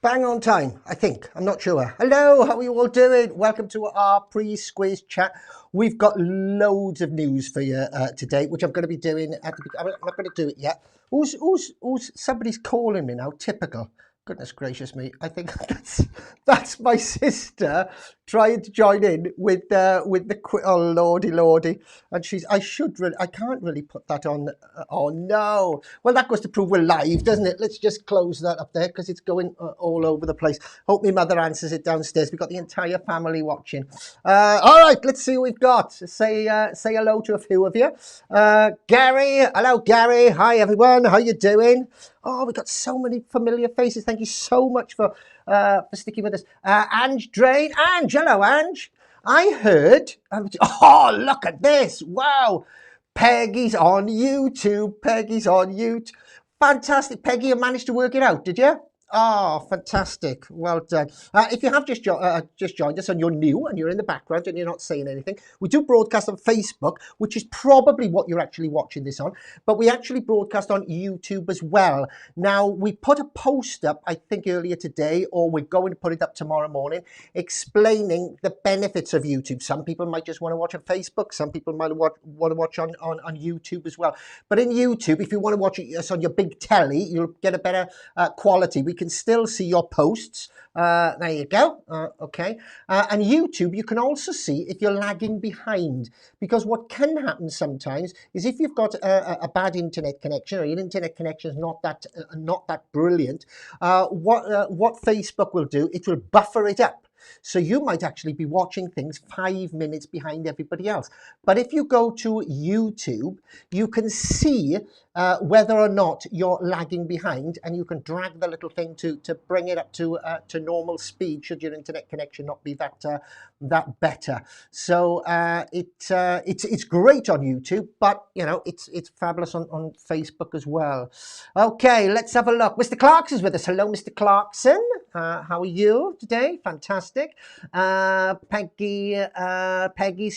Bang on time, I think. I'm not sure. Hello, how are you all doing? Welcome to our pre-Squiz chat. We've got loads of news for you today, which I'm going to be doing at the beginning. I'm not going to do it yet. Somebody's calling me now. Typical. Goodness gracious me! I think that's my sister trying to join in with the oh lordy, and I can't really put that on. Oh no! Well, that goes to prove we're live, doesn't it? Let's just close that up there because it's going all over the place. Hope my mother answers it downstairs. We've got the entire family watching. All right, let's see what we've got. Say hello to a few of you. Gary, hello Gary. Hi everyone. How you doing? Oh, we've got so many familiar faces. Thank you so much for sticking with us. Ange Drain. Ange, hello, Ange. I heard... Oh, look at this. Wow. Peggy's on YouTube. Peggy's on YouTube. Fantastic. Peggy, you managed to work it out, did you? Oh, fantastic. Well done. If you have just joined us and you're new and you're in the background and you're not saying anything, we do broadcast on Facebook, which is probably what you're actually watching this on, but we actually broadcast on YouTube as well. Now, we put a post up, I think earlier today, or we're going to put it up tomorrow morning, explaining the benefits of YouTube. Some people might just want to watch on Facebook. Some people might want to watch on YouTube as well. But in YouTube, if you want to watch us on your big telly, you'll get a better quality. We can still see your posts. There you go. Okay. And YouTube, you can also see if you're lagging behind, because what can happen sometimes is if you've got a bad internet connection, or your internet connection is not that brilliant, what Facebook will do, it will buffer it up. So you might actually be watching things 5 minutes behind everybody else. But if you go to YouTube, you can see whether or not you're lagging behind, and you can drag the little thing to bring it up to normal speed should your internet connection not be that better. So it's great on YouTube, but you know it's fabulous on Facebook as well. Okay, let's have a look. Mr. Clarkson's with us. Hello, Mr. Clarkson. How are you today? Fantastic. Peggy's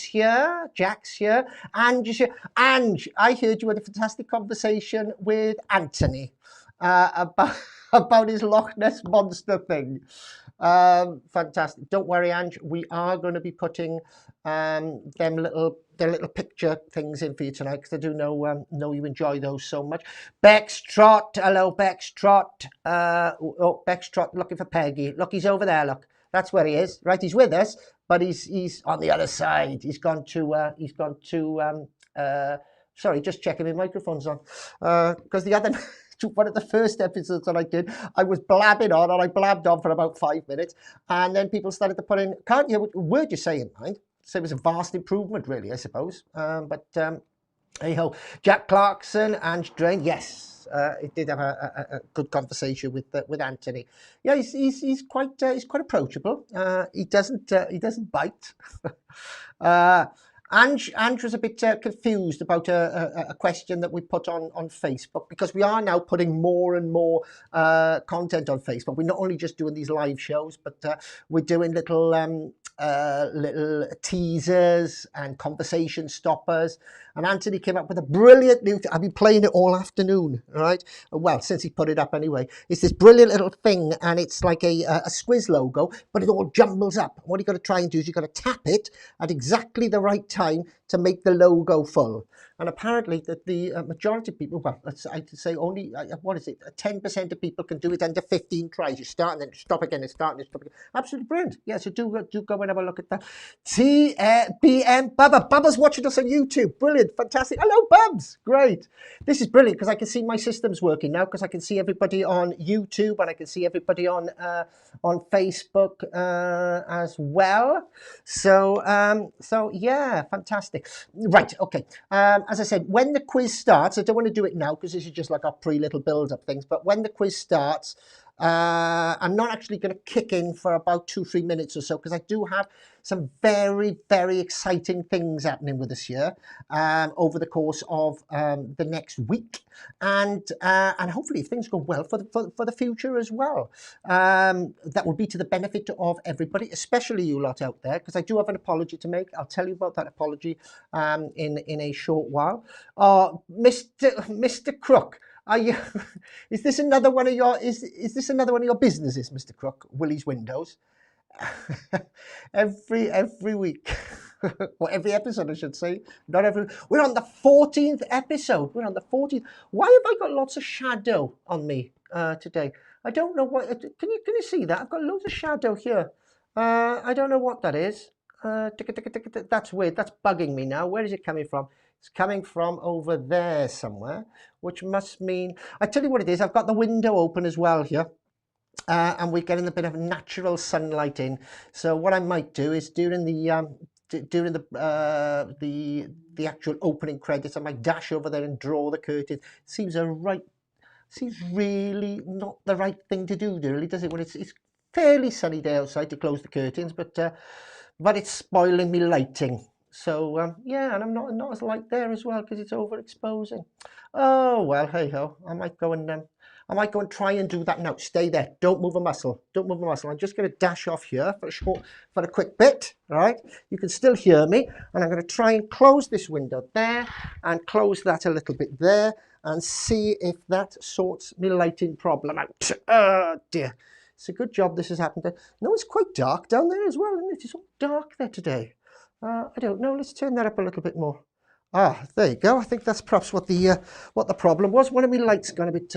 here. Jack's here. Ange is here. Ange, I heard you had a fantastic conversation with Anthony about his Loch Ness Monster thing. Fantastic. Don't worry, Ange. We are going to be putting their little picture things in for you tonight, because I do know you enjoy those so much. Bex Trot, hello Bex Trot. Bex Trot looking for Peggy. Look, he's over there. Look, that's where he is. Right, he's with us, but he's on the other side. He's gone to. Sorry, just checking my microphone's on, because the other. One of the first episodes that I did, I was blabbing on, and I blabbed on for about 5 minutes, and then people started to put in, can't hear what word you're saying, mind? So it was a vast improvement, really, I suppose. Hey ho, Jack Clarkson, Ange Drain, yes, it did have a good conversation with Anthony. Yeah, he's quite approachable. He doesn't bite. Ange was a bit confused about a question that we put on Facebook, because we are now putting more and more content on Facebook. We're not only just doing these live shows, but we're doing little teasers and conversation stoppers. And Anthony came up with a brilliant new I've been playing it all afternoon, all right? Well, since he put it up anyway. It's this brilliant little thing, and it's like a Squiz logo, but it all jumbles up. What you've got to try and do is you've got to tap it at exactly the right time to make the logo full. And apparently that the majority of people, well, I'd say only, 10% of people can do it under 15 tries. You start and then stop again and start and stop again. Absolutely brilliant. Yeah, so do go and have a look at that. BM Bubba. Bubba's watching us on YouTube. Brilliant. Fantastic. Hello, Bubs. Great. This is brilliant, because I can see my system's working now, because I can see everybody on YouTube, and I can see everybody on Facebook as well. So yeah, fantastic. Right, okay. As I said, when the quiz starts, I don't want to do it now because this is just like our pre-little build-up things, but when the quiz starts, I'm not actually going to kick in for about 2-3 minutes or so, because I do have some very, very exciting things happening with us here over the course of the next week, and hopefully if things go well for the future as well, that will be to the benefit of everybody, especially you lot out there, because I do have an apology to make. I'll tell you about that apology in a short while. Mr. Crook, Are you, is this another one of your is this another one of your businesses, Mr. Crook? Willie's Windows. every week. Or every episode, I should say. Not every. We're on the 14th episode. We're on the 14th. Why have I got lots of shadow on me today? I don't know what. Can you see that? I've got loads of shadow here. I don't know what that is. That's weird. That's bugging me now. Where is it coming from? It's coming from over there somewhere, which must mean. I tell you what it is. I've got the window open as well here. And we're getting a bit of natural sunlight in. So what I might do is during the actual opening credits, I might dash over there and draw the curtain. Seems really not the right thing to do, really, does it? When it's fairly sunny day outside to close the curtains, but it's spoiling me lighting. So yeah, and I'm not as light there as well because it's overexposing. Oh well, hey ho. I might go and try and do that now. Stay there. Don't move a muscle. Don't move a muscle. I'm just going to dash off here for a quick bit. All right. You can still hear me, and I'm going to try and close this window there and close that a little bit there and see if that sorts my lighting problem out. Oh dear. It's a good job this has happened. No, it's quite dark down there as well, isn't it? It's all dark there today. I don't know. Let's turn that up a little bit more. Ah, there you go. I think that's perhaps what the problem was. One of my lights got a bit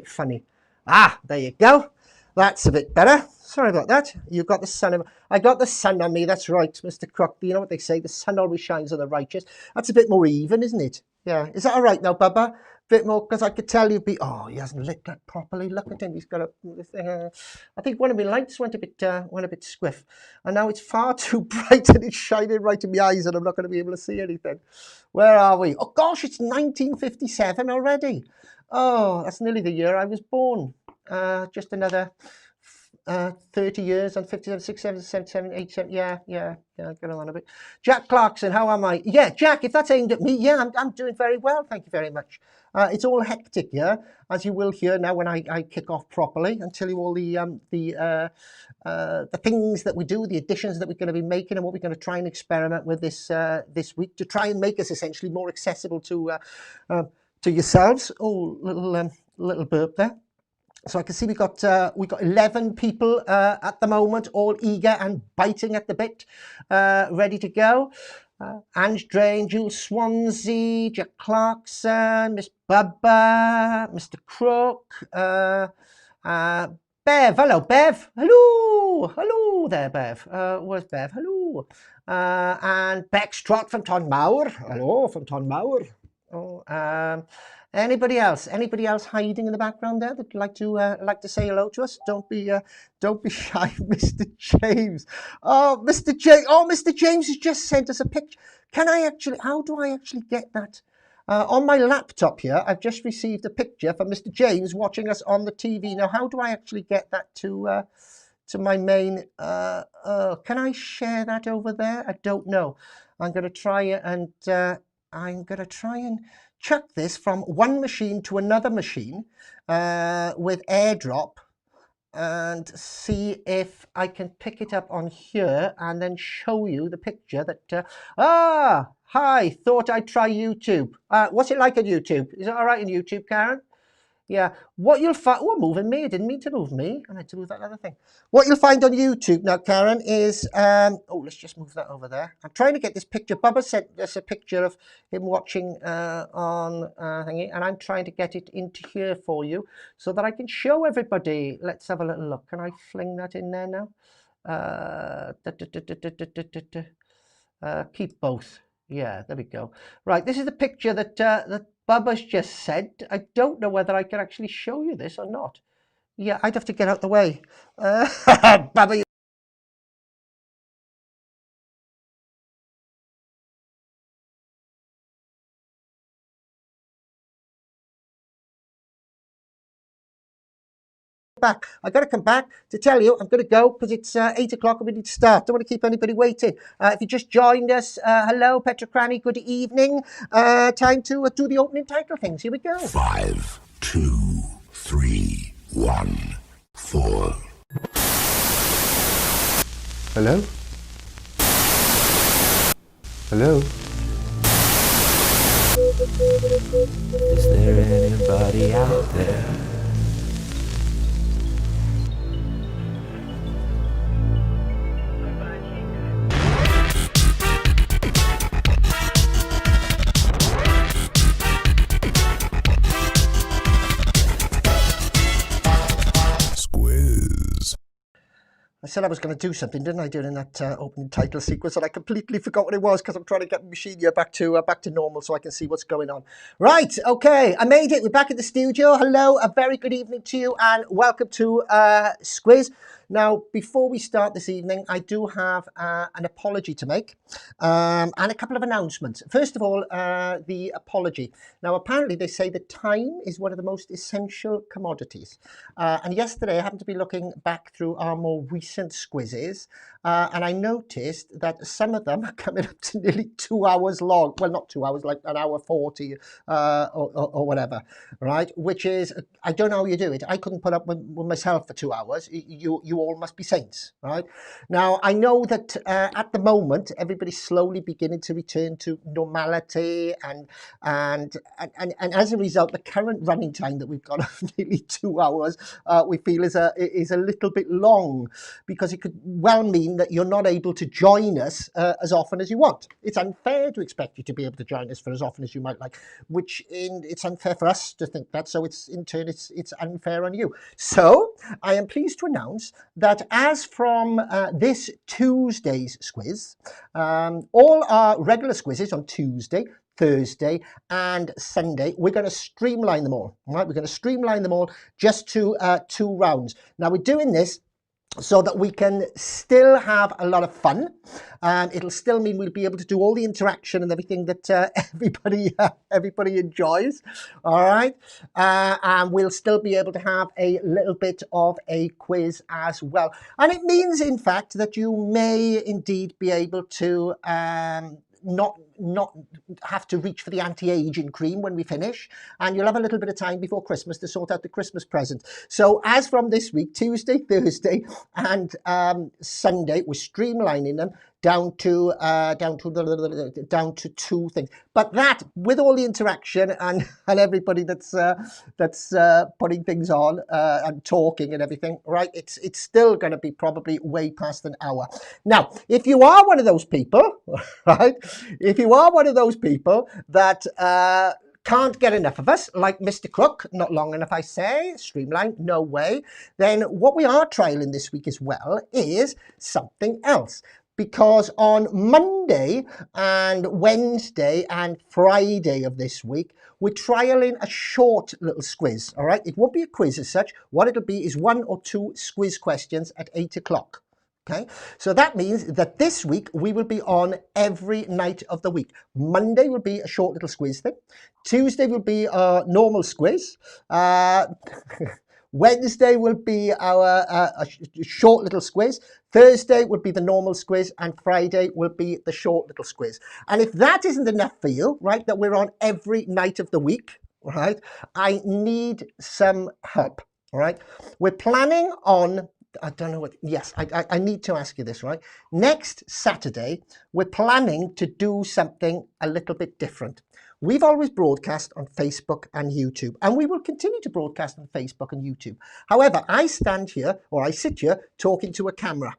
funny. Ah, there you go. That's a bit better. Sorry about that. You've got the sun. I got the sun on me. That's right, Mr. Crook. You know what they say? The sun always shines on the righteous. That's a bit more even, isn't it? Yeah. Is that all right now, Bubba? Bit more, because I could tell you'd be. Oh, he hasn't lit that properly. Look at him. He's got a. I think one of my lights went a bit squiff, and now it's far too bright and it's shining right in my eyes, and I'm not going to be able to see anything. Where are we? Oh gosh, it's 1957 already. Oh, that's nearly the year I was born. Just another 30 years and 57, 6, 7, 7, 7, 8, 7. Yeah, get on a bit. Jack Clarkson, how am I? Yeah, Jack, if that's aimed at me, yeah, I'm doing very well. Thank you very much. It's all hectic here, as you will hear now when I kick off properly and tell you all the things that we do, the additions that we're going to be making, and what we're going to try and experiment with this week to try and make us essentially more accessible to yourselves. Oh, little burp there. So I can see we got 11 people at the moment, all eager and biting at the bit, ready to go. Ange Drain, Jules Swansea, Jack Clarkson, Miss Bubba, Mr. Crook, Bev. Hello, Bev. Hello there, Bev. Where's Bev? Hello. And Bex Trot from Tonmawr. Hello from Tonmawr. Oh, anybody else hiding in the background there that'd like to say hello to us? Don't be shy, Mr. James. Mr. James has just sent us a picture. How do I actually get that? On my laptop here, I've just received a picture from Mr. James watching us on the TV. Now, how do I actually get that to my main? Can I share that over there? I don't know. I'm going to try and chuck this from one machine to another machine with AirDrop and see if I can pick it up on here and then show you the picture that hi, thought I'd try YouTube. What's it like on YouTube? Is it all right on YouTube, Karen? Yeah, what you'll find, moving me, I didn't mean to move me, I had to move that other thing. What you'll find on YouTube now, Karen, is, let's just move that over there. I'm trying to get this picture. Bubba sent us a picture of him watching on thingy, and I'm trying to get it into here for you so that I can show everybody. Let's have a little look. Can I fling that in there now? Keep both. Yeah, there we go. Right, this is the picture that Bubba's just sent. I don't know whether I can actually show you this or not. Yeah, I'd have to get out the way. Bubba, back. I got to come back to tell you I'm going to go because it's 8 o'clock and we need to start. Don't want to keep anybody waiting. If you just joined us, hello, Petra Cranny, good evening. Time to do the opening title things. Here we go. 5, 2, 3, 1, 4. Hello? Hello? Is there anyone anybody out there? Squiz. I said I was going to do something, didn't I, during that opening title sequence, and I completely forgot what it was because I'm trying to get the machine here back to normal so I can see what's going on. Right, okay, I made it. We're back at the studio. Hello, a very good evening to you, and welcome to Squiz. Now, before we start this evening, I do have an apology to make and a couple of announcements. First of all, the apology. Now, apparently they say that time is one of the most essential commodities. And yesterday I happened to be looking back through our more recent Squizzes, and I noticed that some of them are coming up to nearly 2 hours long. Well, not 2 hours, like an hour 40 or whatever, right? Which is, I don't know how you do it. I couldn't put up with myself for 2 hours. You all must be saints, right? Now, I know that at the moment, everybody's slowly beginning to return to normality, and as a result, the current running time that we've got of nearly 2 hours, we feel is a little bit long, because it could well mean that you're not able to join us as often as you want. It's unfair to expect you to be able to join us for as often as you might like, it's unfair for us to think that, so it's in turn it's unfair on you. So I am pleased to announce that as from this Tuesday's Squiz, all our regular Squizzes on Tuesday, Thursday and Sunday, we're going to streamline them all. Right, we're going to streamline them all just to 2 rounds. Now we're doing this so that we can still have a lot of fun, and it'll still mean we'll be able to do all the interaction and everything that everybody enjoys. All right, and we'll still be able to have a little bit of a quiz as well. And it means, in fact, that you may indeed be able to not have to reach for the anti-aging cream when we finish, and you'll have a little bit of time before Christmas to sort out the Christmas present. So as from this week, Tuesday, Thursday and Sunday, we're streamlining them down to 2 things. But that, with all the interaction and everybody that's putting things on and talking and everything, right, it's still going to be probably way past an hour. Now, if you are one of those people, right, if you are one of those people that can't get enough of us, like Mr. Crook, not long enough I say, streamline, no way, then what we are trialing this week as well is something else. Because on Monday and Wednesday and Friday of this week, we're trialing a short little squiz, all right? It won't be a quiz as such. What it'll be is 1 or 2 squiz questions at 8 o'clock. Okay, so that means that this week we will be on every night of the week. Monday will be a short little squiz thing. Tuesday will be our normal squiz. Wednesday will be our short little squiz. Thursday will be the normal squiz, and Friday will be the short little squiz. And if that isn't enough for you, right, that we're on every night of the week, right, I need some help, all right? We're planning on, I don't know what, yes, I need to ask you this, right? Next Saturday, we're planning to do something a little bit different. We've always broadcast on Facebook and YouTube, and we will continue to broadcast on Facebook and YouTube. However, I stand here, or I sit here, talking to a camera.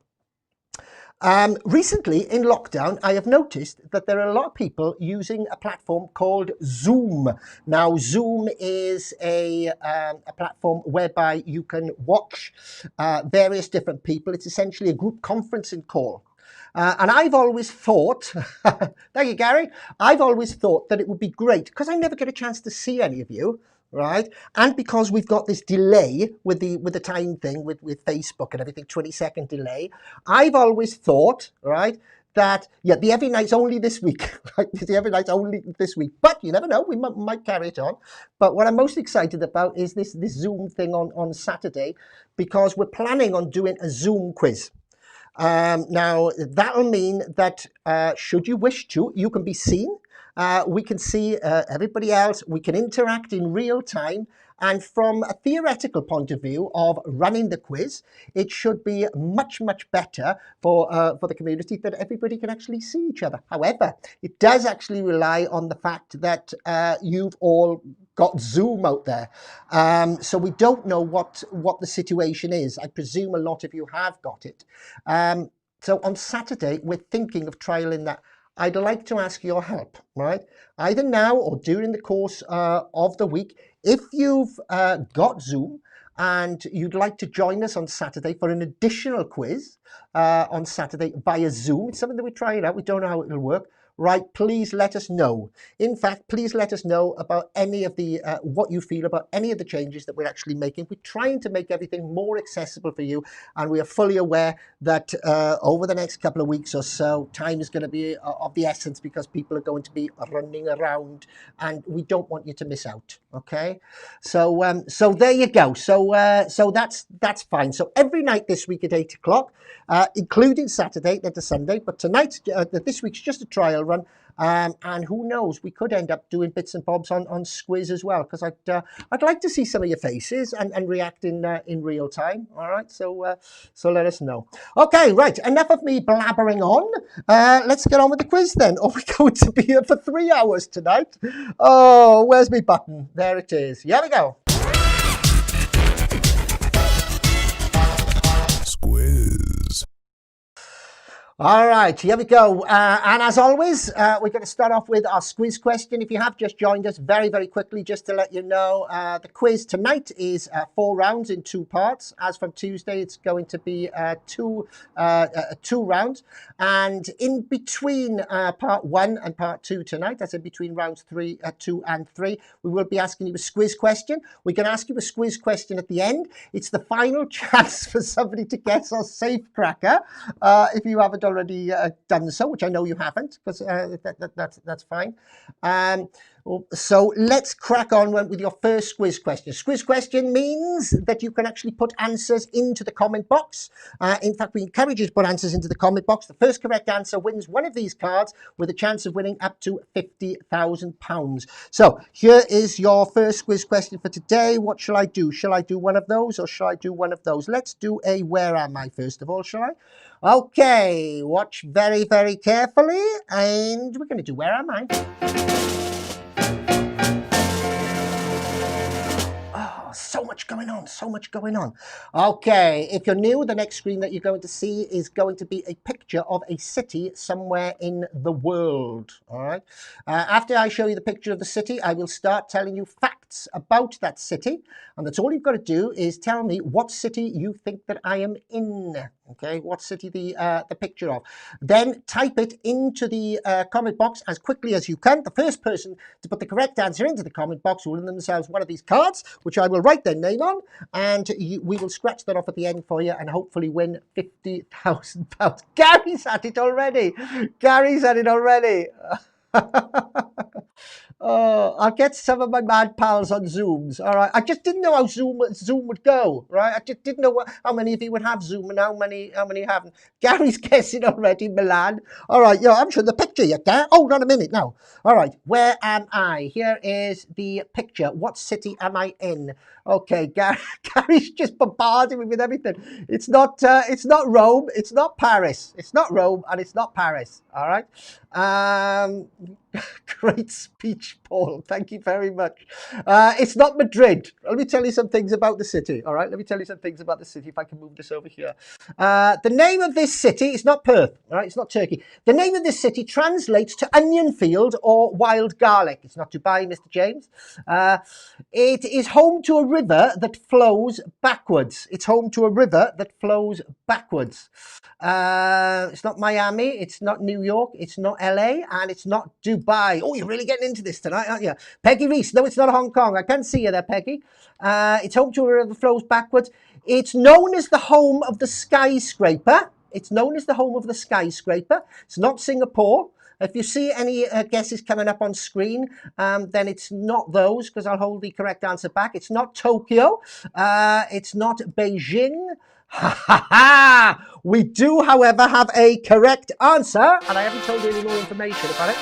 Recently, in lockdown, I have noticed that there are a lot of people using a platform called Zoom. Now, Zoom is a platform whereby you can watch various different people. It's essentially a group conferencing call. And I've always thought, thank you, Gary, I've always thought that it would be great, because I never get a chance to see any of you, right? And because we've got this delay with the time thing with Facebook and everything, 20-second delay, I've always thought, right, that, yeah, the every night's only this week, right? The every night's only this week, but you never know, we might carry it on. But what I'm most excited about is this Zoom thing on Saturday, because we're planning on doing a Zoom quiz. Now, that'll mean that should you wish to, you can be seen we can see everybody else. We can interact in real time. And from a theoretical point of view of running the quiz, it should be much, much better for the community that everybody can actually see each other. However, it does actually rely on the fact that you've all got Zoom out there. So we don't know what the situation is. I presume a lot of you have got it. So on Saturday, we're thinking of trialing that. I'd like to ask your help, right? Either now or during the course of the week. If you've got Zoom and you'd like to join us on Saturday for an additional quiz on Saturday via Zoom, it's something that we're trying out. We don't know how it will work. Right, please let us know. In fact, please let us know about any of the, what you feel about any of the changes that we're actually making. We're trying to make everything more accessible for you, and we are fully aware that over the next couple of weeks or so, time is going to be of the essence because people are going to be running around, and we don't want you to miss out, okay? So so there you go. So that's fine. So every night this week at 8 o'clock, including Saturday to Sunday, but tonight, this week's just a trial run, and who knows, we could end up doing bits and bobs on Squiz as well, because I'd like to see some of your faces and react in real time. All right, so so let us know. Okay, right, enough of me blabbering on. Let's get on with the quiz then. Are we going to be here for 3 hours tonight? Oh, where's my button? There it is. Here we go. Squiz. All right, here we go. And as always, we're going to start off with our Squiz question. If you have just joined us, very, very quickly, just to let you know, the quiz tonight is 4 rounds in 2 parts. As from Tuesday, it's going to be two rounds. And in between part 1 and part 2 tonight, that's in between rounds 2 and 3, we will be asking you a Squiz question. We can ask you a Squiz question at the end. It's the final chance for somebody to guess our safecracker. If you haven't already done so, which I know you haven't, because that's fine. So let's crack on with your first Squiz question. Squiz question means that you can actually put answers into the comment box. In fact, we encourage you to put answers into the comment box. The first correct answer wins one of these cards with a chance of winning up to £50,000. So here is your first Squiz question for today. What shall I do? Shall I do one of those or shall I do one of those? Let's do a where am I first of all, shall I? Okay, watch very, very carefully, and we're going to do where am I? Oh, so much going on, so much going on. Okay, if you're new, the next screen that you're going to see is going to be a picture of a city somewhere in the world, all right? After I show you the picture of the city, I will start telling you facts about that city, and that's all you've got to do is tell me what city you think that I am in. Okay, what city the picture of. Then type it into the comment box as quickly as you can. The first person to put the correct answer into the comment box will win themselves one of these cards, which I will write their name on, and we will scratch that off at the end for you and hopefully win £50,000. Gary's at it already. Gary's at it already. Oh, I'll get some of my mad pals on Zooms. All right. I just didn't know how Zoom would go. Right. I just didn't know how many of you would have Zoom and how many haven't. Gary's guessing already, Milan. All right. Yeah, I'm sure the picture you get. Hold on a minute now. All right. Where am I? Here is the picture. What city am I in? Okay. Gary's just bombarding me with everything. It's not Rome. It's not Paris. It's not Rome, and it's not Paris. All right. Great speech, Paul. Thank you very much. It's not Madrid. Let me tell you some things about the city. All right, let me tell you some things about the city. If I can move this over here. The name of this city is not Perth. All right, it's not Turkey. The name of this city translates to onion field or wild garlic. It's not Dubai, Mr. James. It is home to a river that flows backwards. It's home to a river that flows backwards. It's not Miami. It's not New York. It's not LA, and it's not Dubai. Oh, you're really getting into this tonight, aren't you? Peggy Reese. No, it's not Hong Kong. I can't see you there, Peggy. It's home to a river that flows backwards. It's known as the home of the skyscraper. It's known as the home of the skyscraper. It's not Singapore. If you see any guesses coming up on screen, then it's not those, because I'll hold the correct answer back. It's not Tokyo. It's not Beijing. Ha ha ha! We do, however, have a correct answer, and I haven't told you any more information about it.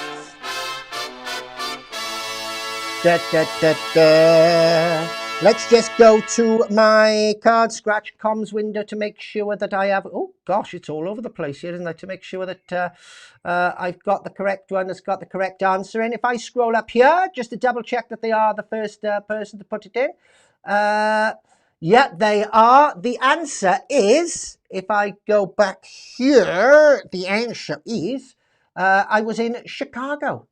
Da, da, da, da. Let's just go to my card scratch comms window to make sure that I have, oh gosh, it's all over the place here, isn't it? To make sure that I've got the correct one that's got the correct answer in. If I scroll up here, just to double check that they are the first person to put it in. Yeah, they are. The answer is, if I go back here, the answer is, I was in Chicago.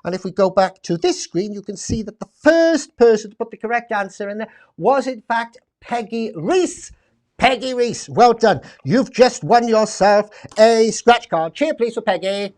And if we go back to this screen, you can see that the first person to put the correct answer in there was, in fact, Peggy Reese. Peggy Reese, well done. You've just won yourself a scratch card. Cheer, please, for Peggy.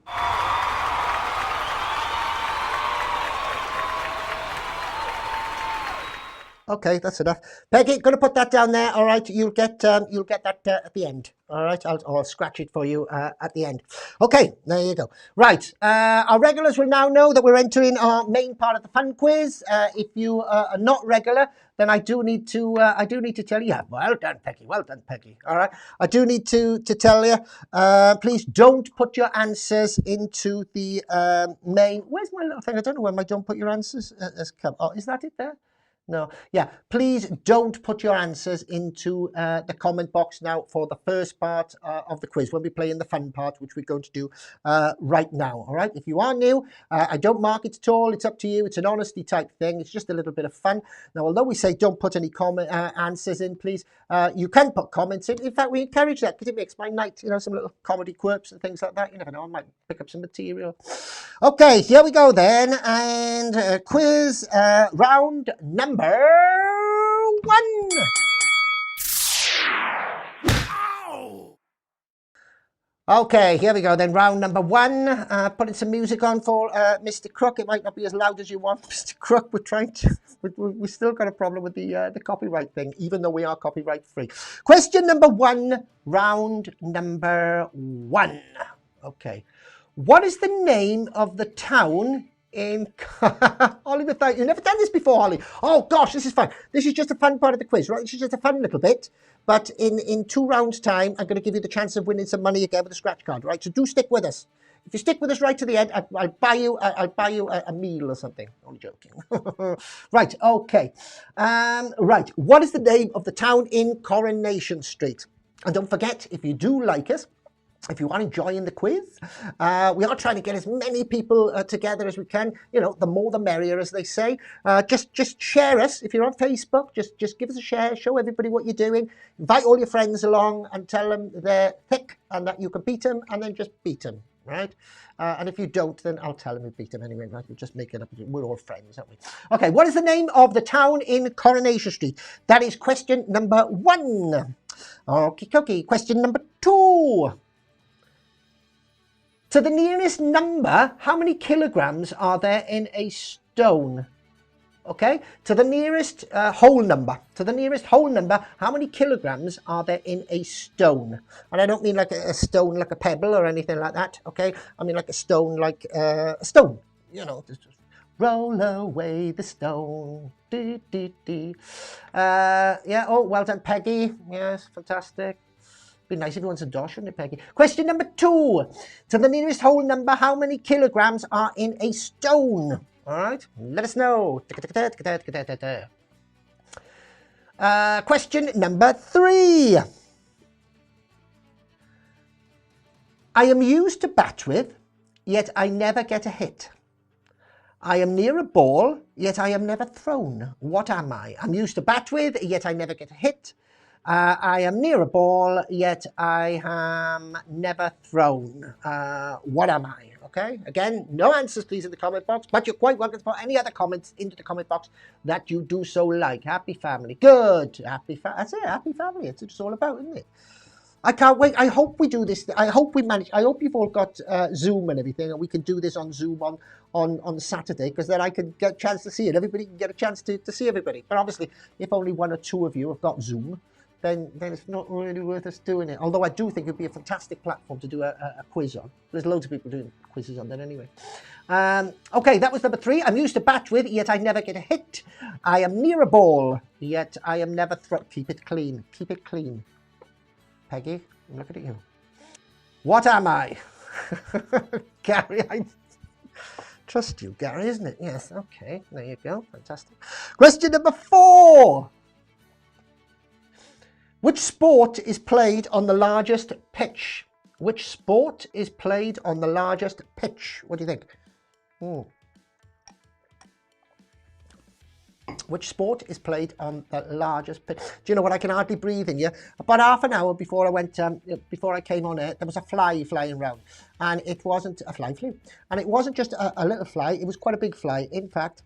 Okay, that's enough. Peggy, going to put that down there. All right, you'll get that at the end. All right, I'll scratch it for you at the end. Okay, there you go. Right, our regulars will now know that we're entering our main part of the fun quiz. If you are not regular, then I do need to tell you. Yeah, well done, Peggy. Well done, Peggy. All right, I do need to tell you. Please don't put your answers into the main. Where's my little thing? I don't know where my don't put your answers has come. Oh, is that it there? No, yeah, please don't put your answers into the comment box now for the first part of the quiz when we play in the fun part, which we're going to do right now. All right, if you are new, I don't mark it at all. It's up to you. It's an honesty type thing. It's just a little bit of fun. Now, although we say don't put any comment answers in, please, you can put comments in. In fact, we encourage that because it makes my night, you know, some little comedy quirks and things like that. You never know, I might pick up some material. Okay, here we go then, and quiz round number 1. Okay, here we go then, round number 1. Putting some music on for Mr. Crook. It might not be as loud as you want, Mr. Crook. We're trying to, we still got a problem with the copyright thing, even though we are copyright free. Question number 1, round number 1. Okay. What is the name of the town in Holly? You've never done this before, Holly. Oh gosh, this is fun. This is just a fun part of the quiz, right? This is just a fun little bit. But in 2 rounds' time, I'm going to give you the chance of winning some money again with a scratch card, right? So do stick with us. If you stick with us right to the end, I'll buy you a meal or something. Only joking. Right. Okay. Right. What is the name of the town in Coronation Street? And don't forget, if you do like us, if you are enjoying the quiz, we are trying to get as many people together as we can. You know, the more the merrier, as they say. Just share us. If you're on Facebook, just give us a share. Show everybody what you're doing. Invite all your friends along and tell them they're thick and that you can beat them, and then just beat them, right? And if you don't, then I'll tell them you beat them anyway, right? We'll just make it up. We're all friends, aren't we? Okay, what is the name of the town in Coronation Street? That is question number 1. Okay. Question number 2. To the nearest number, how many kilograms are there in a stone? Okay, to the nearest whole number. To the nearest whole number, how many kilograms are there in a stone? And I don't mean like a stone, like a pebble or anything like that. Okay, I mean like a stone, like a stone. You know, just roll away the stone. Yeah. Oh, well done, Peggy. Yes, fantastic. Be nice if you want some dosh, wouldn't it, Peggy? Question number 2. To the nearest whole number, how many kilograms are in a stone? All right, let us know. Question number 3. I am used to bat with, yet I never get a hit. I am near a ball, yet I am never thrown. What am I? I'm used to bat with, yet I never get a hit. I am near a ball, yet I am never thrown. What am I? Okay, again, no answers please in the comment box, but you're quite welcome to put any other comments into the comment box that you do so like. Happy family. Good. That's it, happy family. It's just all about, isn't it? I can't wait. I hope we do this. I hope we manage. I hope you've all got Zoom and everything, and we can do this on Zoom on Saturday, because then I can get a chance to see it. Everybody can get a chance to see everybody. But obviously, if only 1 or 2 of you have got Zoom, then it's not really worth us doing it. Although I do think it would be a fantastic platform to do a quiz on. There's loads of people doing quizzes on that anyway. Okay, that was number 3. I'm used to bat with, yet I never get a hit. I am near a ball, yet I am never thrown. Keep it clean. Keep it clean. Peggy, I'm looking at you. What am I? Gary, I'm trust you, Gary, isn't it? Yes, okay, there you go, fantastic. Question number 4. Which sport is played on the largest pitch? Which sport is played on the largest pitch? What do you think? Which sport is played on the largest pitch? Do you know what? I can hardly breathe in here. About half an hour before I went, before I came on air, there was a fly flying around, and it wasn't a fly flew, and it wasn't just a little fly. It was quite a big fly. In fact,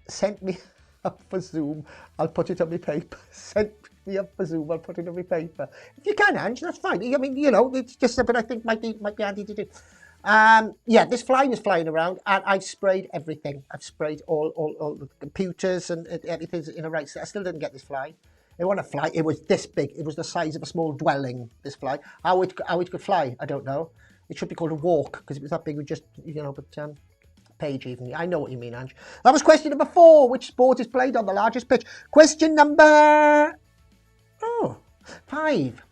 sent me up for Zoom. I'll put it on my paper. Sent me up for Zoom. I'll put it on my paper. If you can, Ange, that's fine. I mean, you know, it's just something I think might be handy to do. Yeah, this fly was flying around, and I sprayed everything. I've sprayed all the computers and everything's in a right. I still didn't get this fly. It wasn't a fly. It was this big. It was the size of a small dwelling. This fly. How it could fly, I don't know. It should be called a walk because it was that big. We just, you know, but Page even. I know what you mean, Ange. That was question number 4. Which sport is played on the largest pitch? Question number 5.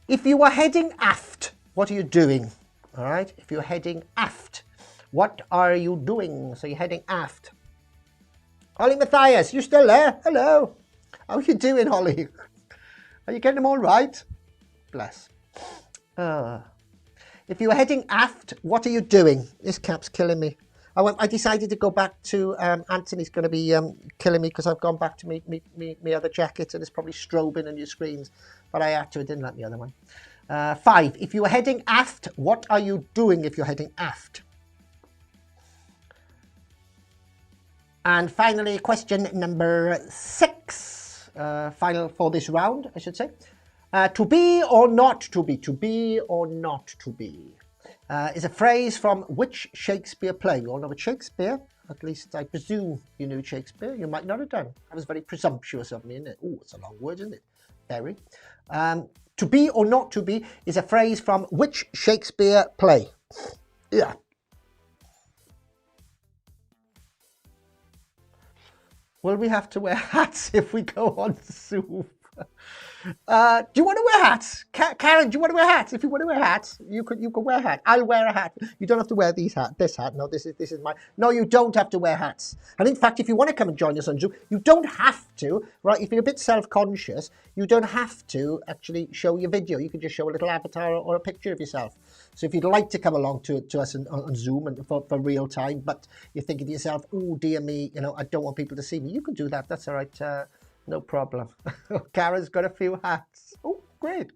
If you were heading aft, what are you doing? All right. If you're heading aft, what are you doing? So you're heading aft. Holly Matthias, you still there? Hello. How are you doing, Holly? Are you getting them all right? Bless. If you were heading aft, what are you doing? This cap's killing me. I decided to go back to Anthony's going to be killing me because I've gone back to me other jacket and it's probably strobing on your screens. But I had to. I didn't like the other one. 5. If you were heading aft, what are you doing if you're heading aft? And finally, question number 6. Final for this round, I should say. To be or not to be. To be or not to be. Is a phrase from which Shakespeare play? You all know what Shakespeare? At least I presume you knew Shakespeare. You might not have done. That was very presumptuous of me, isn't it? Oh, it's a long word, isn't it? Very. To be or not to be is a phrase from which Shakespeare play? Yeah. Will we have to wear hats if we go on Zoom? Do you want to wear hats? Karen, do you want to wear hats? If you want to wear hats, you could wear a hat. I'll wear a hat. You don't have to wear this hat. No, this is my. No, you don't have to wear hats. And in fact, if you want to come and join us on Zoom, you don't have to, right? If you're a bit self-conscious, you don't have to actually show your video. You can just show a little avatar or a picture of yourself. So if you'd like to come along to us on Zoom and for real time, but you're thinking to yourself, oh, dear me, you know, I don't want people to see me, you can do that. That's all right. No problem. Karen's got a few hats. Oh, great.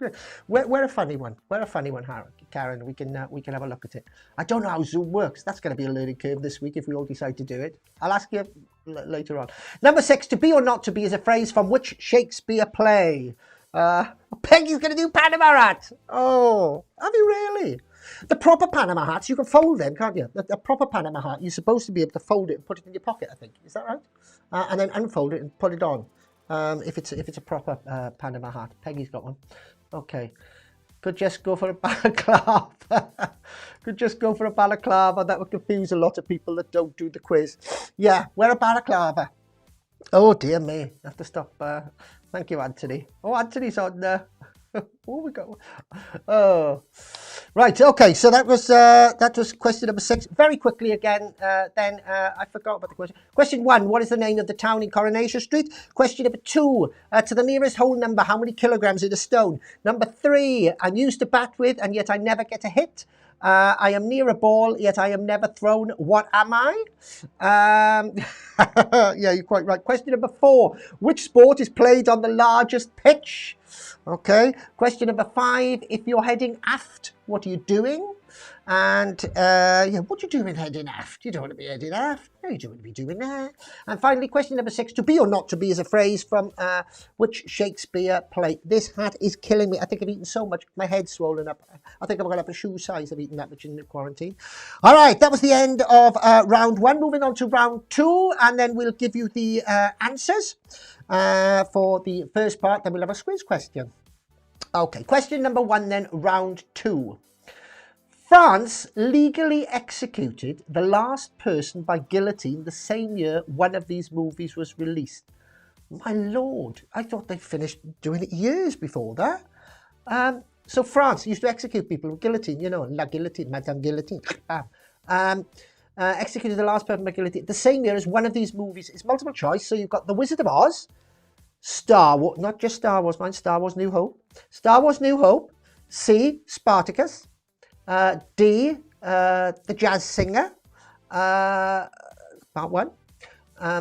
Wear a funny one. Wear a funny one, Karen. We can have a look at it. I don't know how Zoom works. That's going to be a learning curve this week if we all decide to do it. I'll ask you later on. Number 6, to be or not to be is a phrase from which Shakespeare play? Peggy's going to do Panama hat. Oh, have you really? The proper Panama hats, you can fold them, can't you? The proper Panama hat, you're supposed to be able to fold it and put it in your pocket, I think. Is that right? And then unfold it and put it on. If it's a proper Panama hat. Peggy's got one. Okay. Could just go for a balaclava. Could just go for a balaclava. That would confuse a lot of people that don't do the quiz. Yeah, wear a balaclava. Oh, dear me. I have to stop. Thank you, Anthony. Oh, Anthony's on there. Oh, we go. Oh, right. Okay. So that was question number 6. Very quickly again. Then I forgot about the question. Question 1. What is the name of the town in Coronation Street? Question number 2. To the nearest whole number, how many kilograms in a stone? Number 3. I'm used to bat with, and yet I never get a hit. I am near a ball, yet I am never thrown. What am I? Yeah, you're quite right. Question number 4. Which sport is played on the largest pitch? Okay. Question number 5. If you're heading aft, what are you doing? And yeah, what are you doing heading aft? You don't want to be heading aft. No, you don't want to be doing that. And finally, question number 6. To be or not to be is a phrase from which Shakespeare play? This hat is killing me. I think I've eaten so much. My head's swollen up. I think I'm going to have a shoe size. I've eaten that much in the quarantine. All right. That was the end of round 1. Moving on to round 2. And then we'll give you the answers for the first part. Then we'll have a Squiz question. Okay. Question number 1 then, round 2. France legally executed the last person by guillotine the same year one of these movies was released. My lord, I thought they finished doing it years before that. So France used to execute people with guillotine, you know, la guillotine, Madame Guillotine. Executed the last person by guillotine the same year as one of these movies. It's multiple choice, so you've got The Wizard of Oz, Star Wars, not just Star Wars, mind, Star Wars New Hope, Star Wars New Hope, C, Spartacus, D, The Jazz Singer, part one.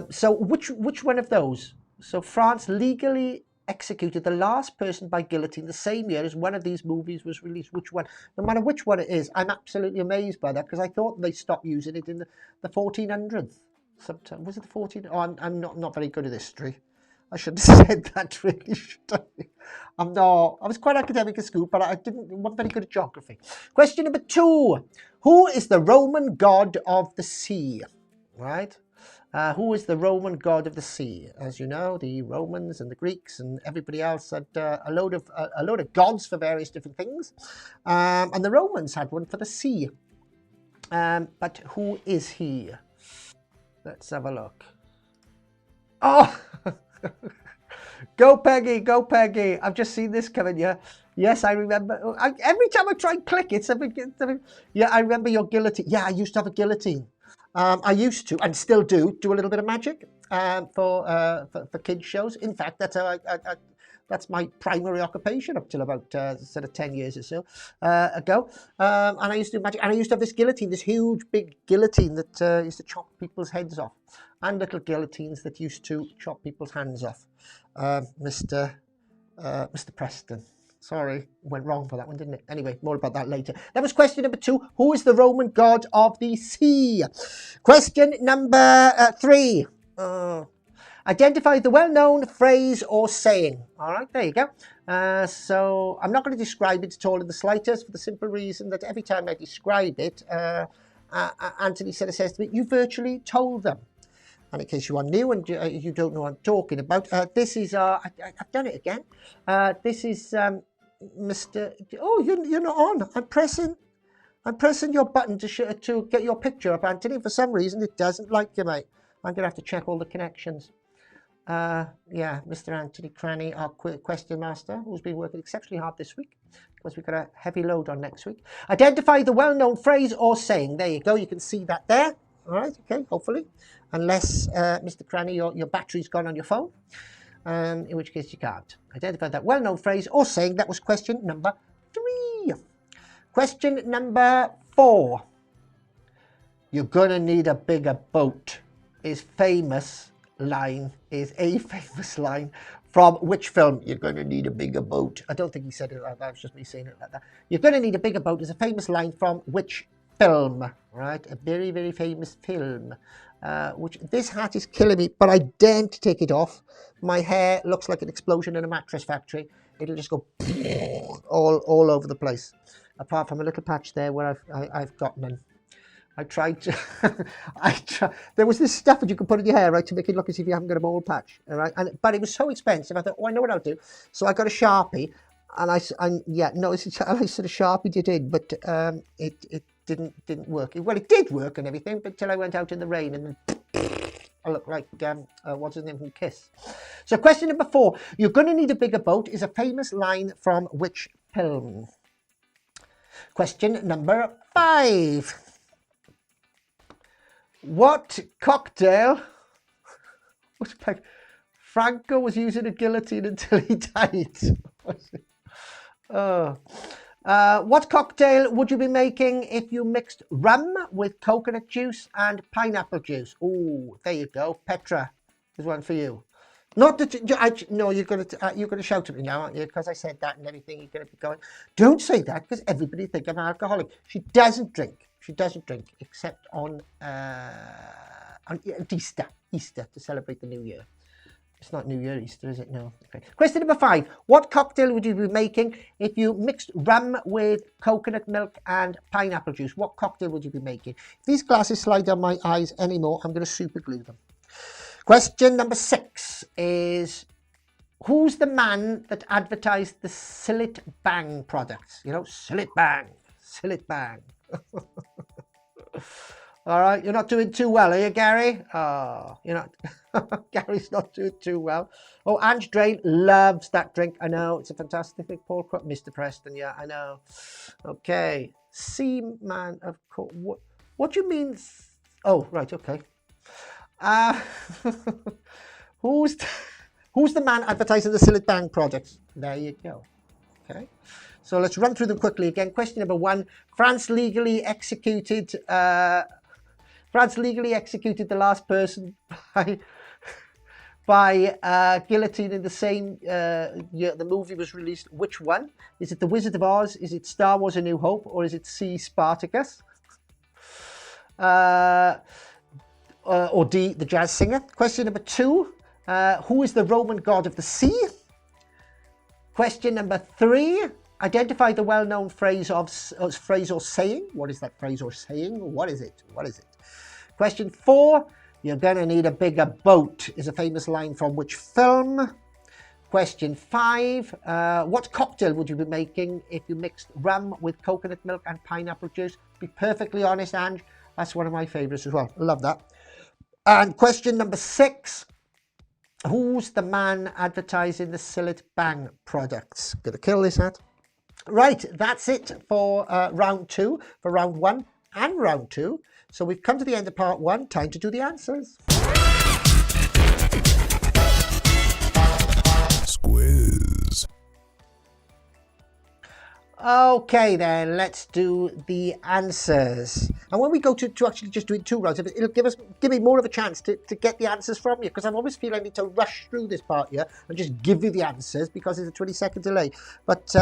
So which one of those? So France legally executed the last person by guillotine the same year as one of these movies was released. Which one? No matter which one it is, I'm absolutely amazed by that, because I thought they stopped using it in the 1400s. Sometime. Was it the 14? Oh, I'm not very good at history. I should have said that, really, should I? I'm not. I was quite academic at school, but I wasn't very good at geography. Question number 2. Who is the Roman god of the sea? Right? Who is the Roman god of the sea? As you know, the Romans and the Greeks and everybody else had a load of gods for various different things, and the Romans had one for the sea. But who is he? Let's have a look. Oh, go Peggy, go Peggy! I've just seen this coming. Yeah, yes, I remember. Every time I try and click it, yeah, I remember your guillotine. Yeah, I used to have a guillotine. I used to, and still do a little bit of magic for kids shows. In fact, that's how that's my primary occupation up till about sort of 10 years or so ago. And I used to do magic, and I used to have this guillotine, this huge big guillotine that used to chop people's heads off, and little guillotines that used to chop people's hands off. Mr. Preston. Sorry, went wrong for that one, didn't it? Anyway, more about that later. That was question number 2. Who is the Roman god of the sea? Question number 3. Identify the well-known phrase or saying. All right, there you go. So I'm not going to describe it at all in the slightest, for the simple reason that every time I describe it, Anthony sort of says to me, you virtually told them. And in case you are new and you don't know what I'm talking about, this is, I've done it again. This is Mr. Oh, you're not on. I'm pressing your button to get your picture up, Anthony. For some reason, it doesn't like you, mate. I'm going to have to check all the connections. Yeah, Mr. Anthony Cranny, our question master, who's been working exceptionally hard this week, because we've got a heavy load on next week. Identify the well-known phrase or saying. There you go. You can see that there. All right, okay, hopefully. Unless, Mr. Cranny, your battery's gone on your phone, in which case you can't. Identify that well-known phrase or saying. That was question number 3. Question number 4. You're going to need a bigger boat is a famous line from which film? You're going to need a bigger boat. I don't think he said it like that. It was just me saying it like that. You're going to need a bigger boat is a famous line from which film? Right? A very, very famous film. Which this hat is killing me, but I daren't take it off. My hair looks like an explosion in a mattress factory. It'll just go all over the place. Apart from a little patch there where I've got none. I tried to. There was this stuff that you could put in your hair, right, to make it look as if you haven't got a bald patch, all right. But it was so expensive. I thought, oh, I know what I'll do. So I got a Sharpie, and I sort of Sharpied it in, but it didn't work. Well, it did work and everything, but till I went out in the rain and then I looked like what's his name from Kiss. So question number 4. You're going to need a bigger boat is a famous line from which film? Question number 5. What cocktail? Franco was using a guillotine until he died. What cocktail would you be making if you mixed rum with coconut juice and pineapple juice? Oh, there you go. Petra, there's one for you. Not that no, you're gonna shout at me now, aren't you? Because I said that and everything. You're gonna be going. Don't say that, because everybody think I'm an alcoholic. She doesn't drink. She doesn't drink except on Easter to celebrate the New Year. It's not New Year, Easter, is it? No. Okay. Question number 5. What cocktail would you be making if you mixed rum with coconut milk and pineapple juice? What cocktail would you be making? If these glasses slide down my eyes anymore, I'm going to super glue them. Question number 6 is, who's the man that advertised the Sillet Bang products? You know, Sillet Bang, Sillet Bang. All right, you're not doing too well, are you, Gary? Oh, you're not. Gary's not doing too well. Oh, Ange Drain loves that drink. I know, it's a fantastic thing. Paul Mr. Preston, yeah, I know. Okay, Seaman of course. What do you mean? Oh, right, okay. Uh, who's the man advertising the Sillet Bang projects? There you go. Okay. So let's run through them quickly again. Question number 1. France legally executed the last person by guillotine in the same year the movie was released. Which one? Is it The Wizard of Oz? Is it Star Wars: A New Hope? Or is it C, Spartacus? Or D, The Jazz Singer? Question number 2. Who is the Roman god of the sea? Question number 3. Identify the well-known phrase or saying. What is that phrase or saying? What is it? Question 4. You're gonna need a bigger boat is a famous line from which film? Question 5. What cocktail would you be making if you mixed rum with coconut milk and pineapple juice? Be perfectly honest, Ange. That's one of my favourites as well. I love that. And question number 6. Who's the man advertising the Sillet Bang products? Gonna kill this ad. Right, that's it for round 2, for round 1 and round 2. So we've come to the end of part 1. Time to do the answers. Squiz. Okay then, let's do the answers. And when we go to actually just doing 2 rounds, it'll give me more of a chance to get the answers from you, because I always feel I need to rush through this part here and just give you the answers because there's a 20-second delay. But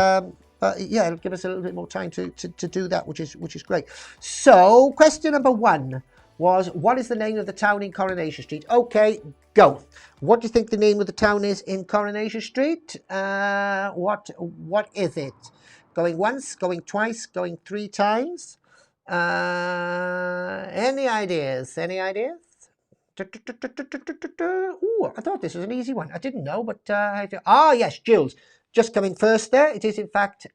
yeah, it'll give us a little bit more time to do that, which is great. So question number 1 was, what is the name of the town in Coronation Street? Okay, go. What do you think the name of the town is in Coronation Street? What is it? Going once, going twice, going 3 times? Any ideas? Ooh, I thought this was an easy one. I didn't know, but yes, Jules. Just coming first there. It is in fact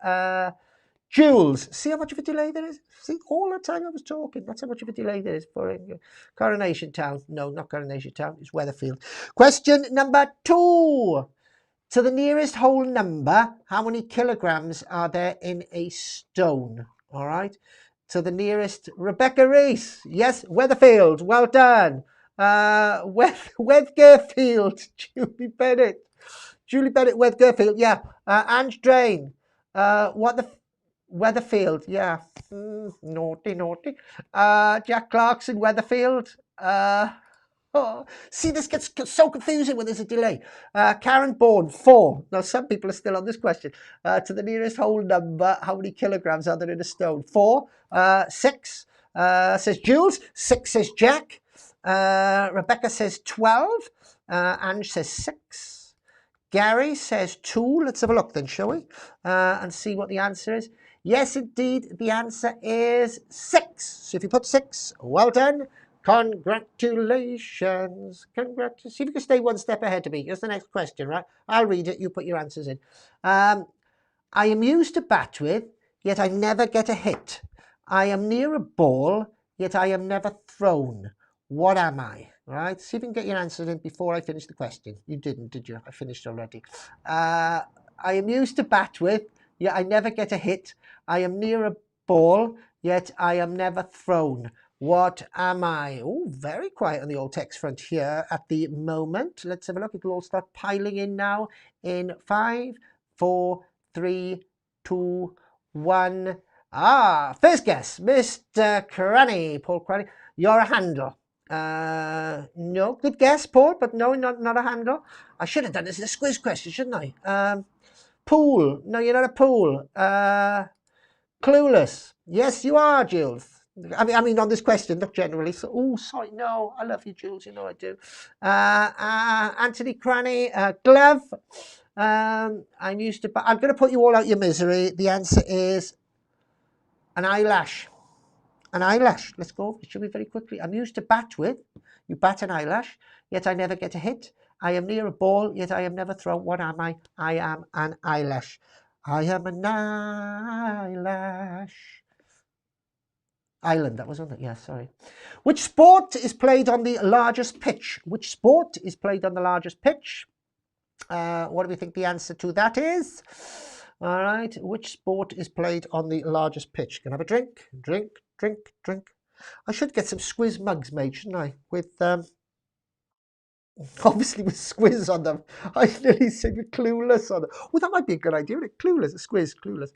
Jules. See how much of a delay there is? See, all the time I was talking, that's how much of a delay there is for Coronation Town. No, not Coronation Town, it's Weatherfield. Question number 2. To the nearest whole number, how many kilograms are there in a stone? All right. To the nearest, Rebecca Reese. Yes, Weatherfield. Well done. Wedgerfield. Julie Bennett, Wedgerfield. Yeah. Ange Drain. Weatherfield. Yeah. Naughty. Jack Clarkson, Weatherfield. Oh, see, this gets so confusing when there's a delay. Karen Bourne, 4. Now, some people are still on this question. To the nearest whole number, how many kilograms are there in a stone? 4. 6, says Jules. 6 says Jack. Rebecca says 12. Ange says 6. Gary says 2. Let's have a look then, shall we? And see what the answer is. Yes, indeed, the answer is 6. So if you put 6, well done. Congratulations. See if you can stay one step ahead of me. Here's the next question, right? I'll read it. You put your answers in. I am used to bat with, yet I never get a hit. I am near a ball, yet I am never thrown. What am I? All right. See if you can get your answers in before I finish the question. You didn't, did you? I finished already. I am used to bat with, yet I never get a hit. I am near a ball, yet I am never thrown. What am I? Oh, very quiet on the old text front here at the moment. Let's have a look. It'll all start piling in now in 5, 4, 3, 2, 1. First guess, Mr. Cranny, Paul Cranny. You're a handle. No, good guess, Paul, but no, not a handle. I should have done this as a Squiz question, shouldn't I? Pool. No, you're not a pool. Clueless. Yes, you are, Jules. I mean, on this question, not generally. So, oh, sorry, no, I love you, Jules. You know I do. Anthony Cranny, glove. I'm going to put you all out your misery. The answer is an eyelash. An eyelash. Let's go. It should be very quickly. I'm used to bat with. You bat an eyelash, yet I never get a hit. I am near a ball, yet I am never thrown. What am I? I am an eyelash. I am an eyelash. Island, that was on it. Yeah, sorry. Which sport is played on the largest pitch? What do we think the answer to that is? All right. Which sport is played on the largest pitch? Can I have a drink? Drink. I should get some Squiz mugs made, shouldn't I? With obviously with Squiz on them. I nearly said with Clueless on them. Well, that might be a good idea, isn't it? Clueless, Squiz, Clueless.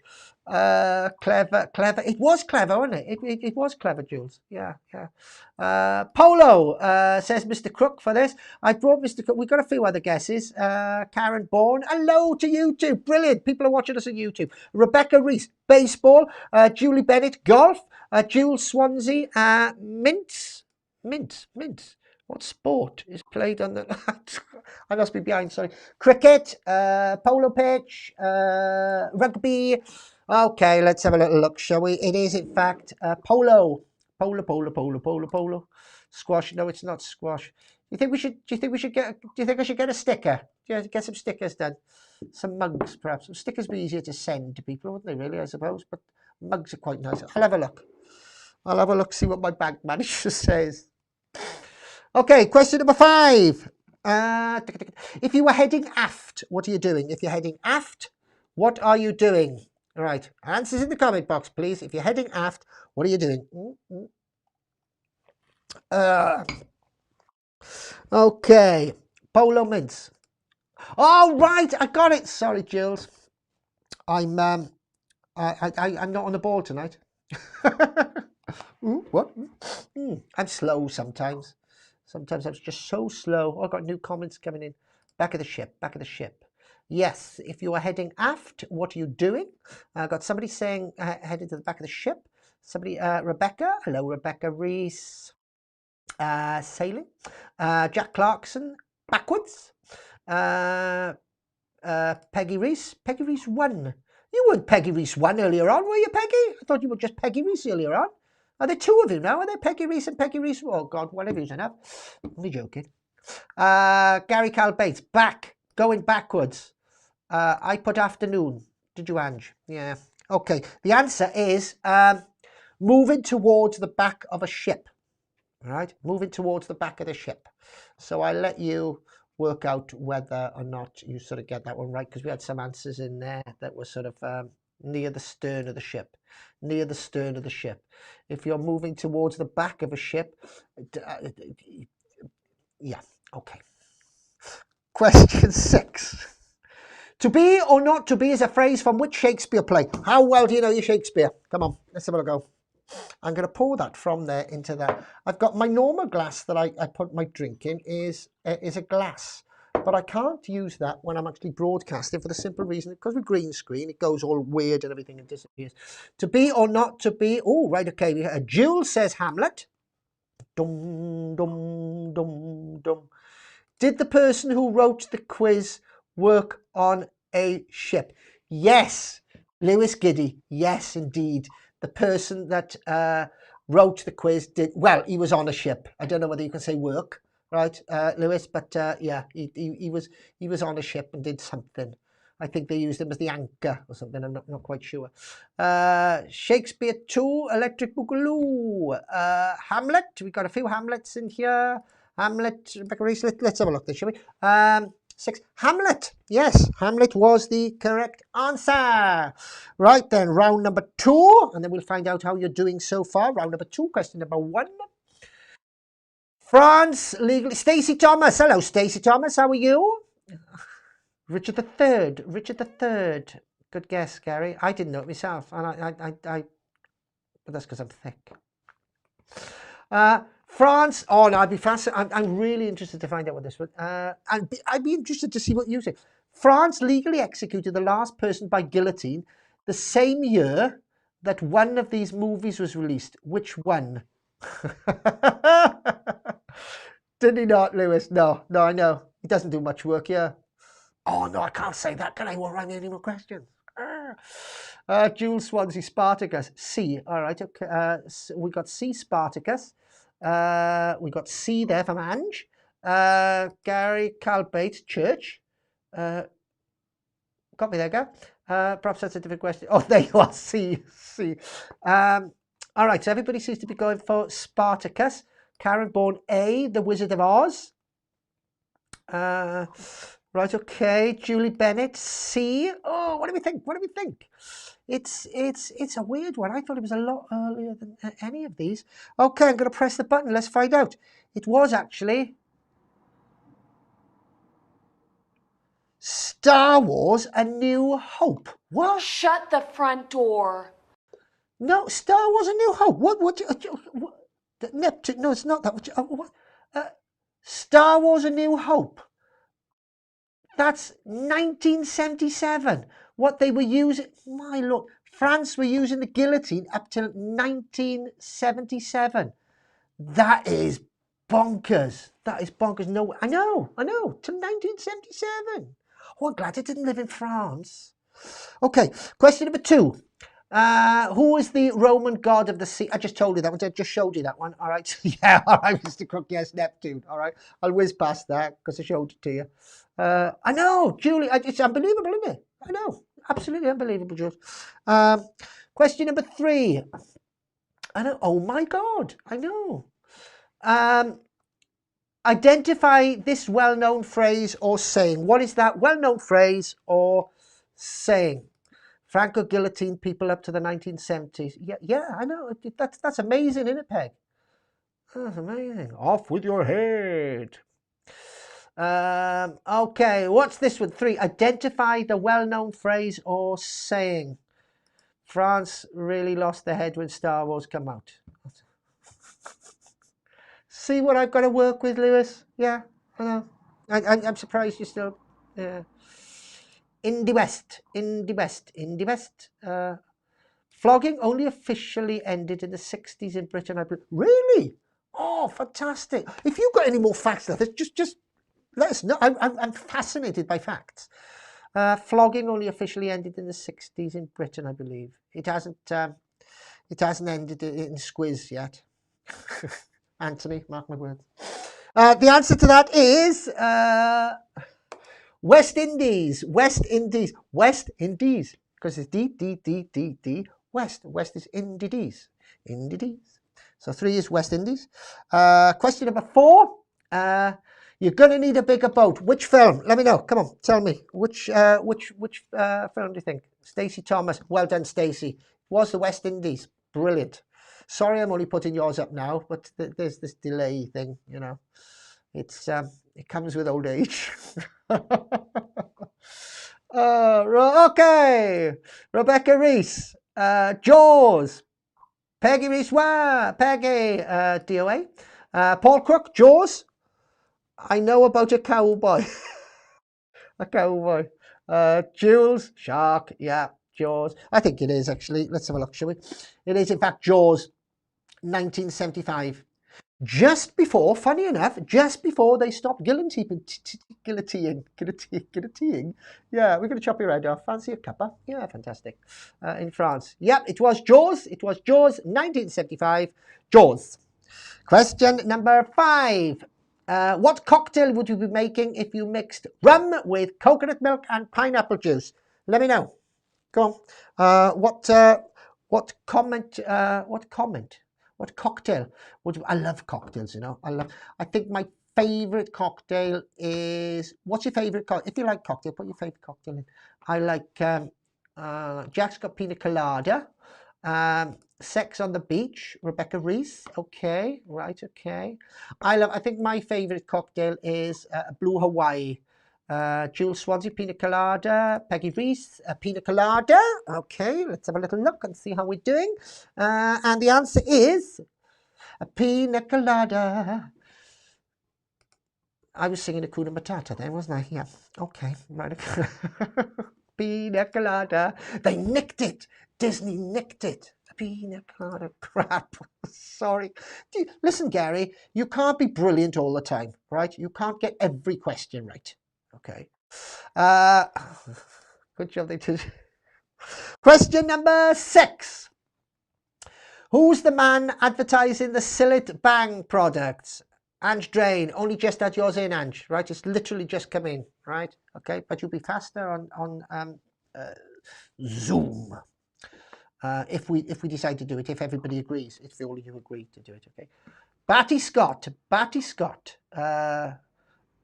Clever. It was clever, wasn't it? It was clever, Jules. Yeah. Polo says Mr. Crook for this. I brought Mr. Crook. We've got a few other guesses. Karen Bourne. Hello to YouTube. Brilliant. People are watching us on YouTube. Rebecca Reese, baseball. Julie Bennett, golf. Jules Swansea, Mint. What sport is played on the... I must be behind, sorry. Cricket, polo pitch, rugby. Okay, let's have a little look, shall we? It is, in fact, polo. Polo. Squash. No, it's not squash. Do you think I should get a sticker? Yeah, get some stickers done. Some mugs, perhaps. Stickers be easier to send to people, wouldn't they, really, I suppose? But mugs are quite nice. I'll have a look. See what my bank manager says. Okay, question number 5. If you were heading aft, what are you doing? If you're heading aft, what are you doing? All right, answers in the comment box, please. If you're heading aft, what are you doing? Okay, polo mints. All right, I got it. Sorry, Jules. I'm not on the ball tonight. What? I'm slow sometimes. Sometimes I'm just so slow. Oh, I've got new comments coming in. Back of the ship. Yes, if you are heading aft, what are you doing? I got somebody saying headed to the back of the ship. Somebody, Rebecca. Hello, Rebecca Reese. Sailing. Jack Clarkson, backwards. Peggy Reese. Peggy Reese 1. You weren't Peggy Reese 1 earlier on, were you, Peggy? I thought you were just Peggy Reese earlier on. Are there 2 of you now? Are there Peggy Reese and Peggy Reese? Oh, God, whatever you enough. Only joking. Gary Cal Bates, going backwards. I put afternoon. Did you, Ange? Yeah. Okay. The answer is moving towards the back of a ship. All right? Moving towards the back of the ship. So I let you work out whether or not you sort of get that one right, because we had some answers in there that were sort of near the stern of the ship. If you're moving towards the back of a ship, yeah, okay. Question 6. To be or not to be is a phrase from which Shakespeare play? How well do you know your Shakespeare? Come on, let's have a go. I'm going to pour that from there into that. I've got my normal glass that I put my drink in is a glass. But I can't use that when I'm actually broadcasting for the simple reason, because with green screen, it goes all weird and everything and disappears. To be or not to be. Oh, right, okay. Jules says Hamlet. Dum. Did the person who wrote the quiz work on a ship? Yes. Lewis Giddy. Yes, indeed. The person that wrote the quiz did. Well, he was on a ship. I don't know whether you can say work. Right, Lewis, but yeah, he was on a ship and did something. I think they used him as the anchor or something. I'm not quite sure. Shakespeare 2, Electric Boogaloo, Hamlet. We got a few Hamlets in here. Hamlet, Rebecca Reese. Let's have a look there, shall we? 6. Hamlet. Yes, Hamlet was the correct answer. Right then, round number 2, and then we'll find out how you're doing so far. Round number 2, question number 1. France legally. Stacey Thomas. Hello, Stacey Thomas. How are you? Richard III. Good guess, Gary. I didn't know it myself, and I but that's because I'm thick. France. Oh no, I'd be fascinated. I'm really interested to find out what this was. I'd be interested to see what you say. France legally executed the last person by guillotine the same year that one of these movies was released. Which one? Did he not, Lewis? No, I know. He doesn't do much work here. Oh, no, I can't say that. Can I? Won't write me any more questions. Jules Swansea, Spartacus. C. All right, okay. We got C, Spartacus. We got C there from Ange. Gary Calbate, Church. Got me there, Gav. Perhaps that's a different question. Oh, there you are, C. All right, so everybody seems to be going for Spartacus. Karen Bourne, A, The Wizard of Oz. Right, okay. Julie Bennett, C. Oh, what do we think? It's a weird one. I thought it was a lot earlier than any of these. Okay, I'm going to press the button. Let's find out. It was actually Star Wars: A New Hope. What? Shut the front door. No, Star Wars: A New Hope. What Neptune? No, it's not that. What? Star Wars: A New Hope. That's 1977. What they were using, my lord, France were using the guillotine up till 1977. That is bonkers. That is bonkers. No, I know, till 1977. Oh, I'm glad I didn't live in France. Okay, question number 2. Who is the Roman god of the sea? I just told you that one. I just showed you that one. All right. Yeah, all right, Mr. Crook. Yes, Neptune. All right. I'll whiz past that because I showed it to you. I know, Julie. It's unbelievable, isn't it? I know. Absolutely unbelievable, Jules. Question number 3. I know. Oh, my God. I know. Identify this well-known phrase or saying. What is that well-known phrase or saying? Franco guillotined people up to the 1970s. Yeah, I know. That's amazing, isn't it, Peg? That's amazing. Off with your head. Okay, what's this one? 3. Identify the well-known phrase or saying. France really lost their head when Star Wars came out. See what I've got to work with, Lewis? Yeah, I know. I'm surprised you're still... Yeah. In the West. Flogging only officially ended in the 60s in Britain, I believe. Really? Oh, fantastic. If you've got any more facts like this, just let us know. I'm fascinated by facts. Flogging only officially ended in the 60s in Britain, I believe. It hasn't ended in Squiz yet. Anthony, mark my words. The answer to that is West Indies. Because it's D. West is Indies. So 3 is West Indies. Question number 4. You're going to need a bigger boat. Which film? Let me know. Come on, tell me. Which film do you think? Stacey Thomas. Well done, Stacey. Was the West Indies. Brilliant. Sorry, I'm only putting yours up now, but there's this delay thing, you know. It comes with old age. Okay. Rebecca Reese. Jaws. Peggy Reese. Peggy. DOA. Paul Crook. Jaws. I know about a cowboy. A cowboy. Jules. Shark. Yeah. Jaws. I think it is, actually. Let's have a look, shall we? It is, in fact, Jaws. 1975. Just before, funny enough, just before they stopped guillotining. Yeah, we're going to chop your head off. Fancy a cuppa? Yeah, fantastic. In France. Yep, it was Jaws. 1975. Jaws. Question number 5. What cocktail would you be making if you mixed rum with coconut milk and pineapple juice? Let me know. Go on. What cocktail would you... I love cocktails, you know. I think my favorite cocktail is... What's your favorite cocktail? If you like cocktail, put your favorite cocktail in. I like Jack's got pina colada. Sex on the Beach, Rebecca Reese. Okay, right, okay. I think my favorite cocktail is Blue Hawaii. Jules Swansea, pina colada. Peggy Reese, pina colada. Okay, let's have a little look and see how we're doing. And the answer is a pina colada. I was singing Hakuna Matata then, wasn't I? Yeah. Okay, right. Pina colada. They nicked it. Disney nicked it. Pina colada. Crap. Sorry. Listen, Gary, you can't be brilliant all the time, right? You can't get every question right. Okay. Good job they did. Question number 6. Who's the man advertising the Sillet Bang products? Ange Drain. Only just had yours in, Ange, right? It's literally just come in, right? Okay, but you'll be faster on Zoom. If we decide to do it, if everybody agrees, if all of you agree to do it, okay. Batty Scott.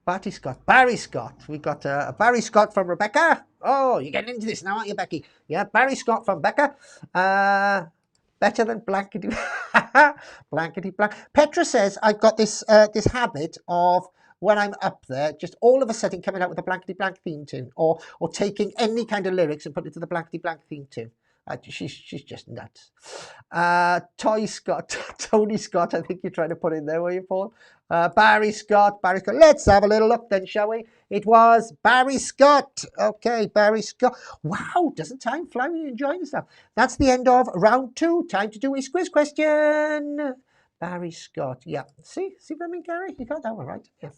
Barry Scott. Barry Scott. We got a Barry Scott from Rebecca. Oh, you're getting into this now, aren't you, Becky? Yeah, Barry Scott from Becca. Better than blankety blankety blank. Petra says I've got this this habit of when I'm up there, just all of a sudden coming out with a blankety blank theme tune, or taking any kind of lyrics and put it to the blankety blank theme tune. She's just nuts. Toy Scott, Tony Scott, I think you're trying to put in there, were you, Paul? Barry Scott. Let's have a little look then, shall we? It was Barry Scott. Okay, Barry Scott. Wow, doesn't time fly when you're enjoying this stuff? That's the end of round 2. Time to do a Squiz question. Barry Scott. Yeah. See what I mean, Gary? You got that one right. Yeah.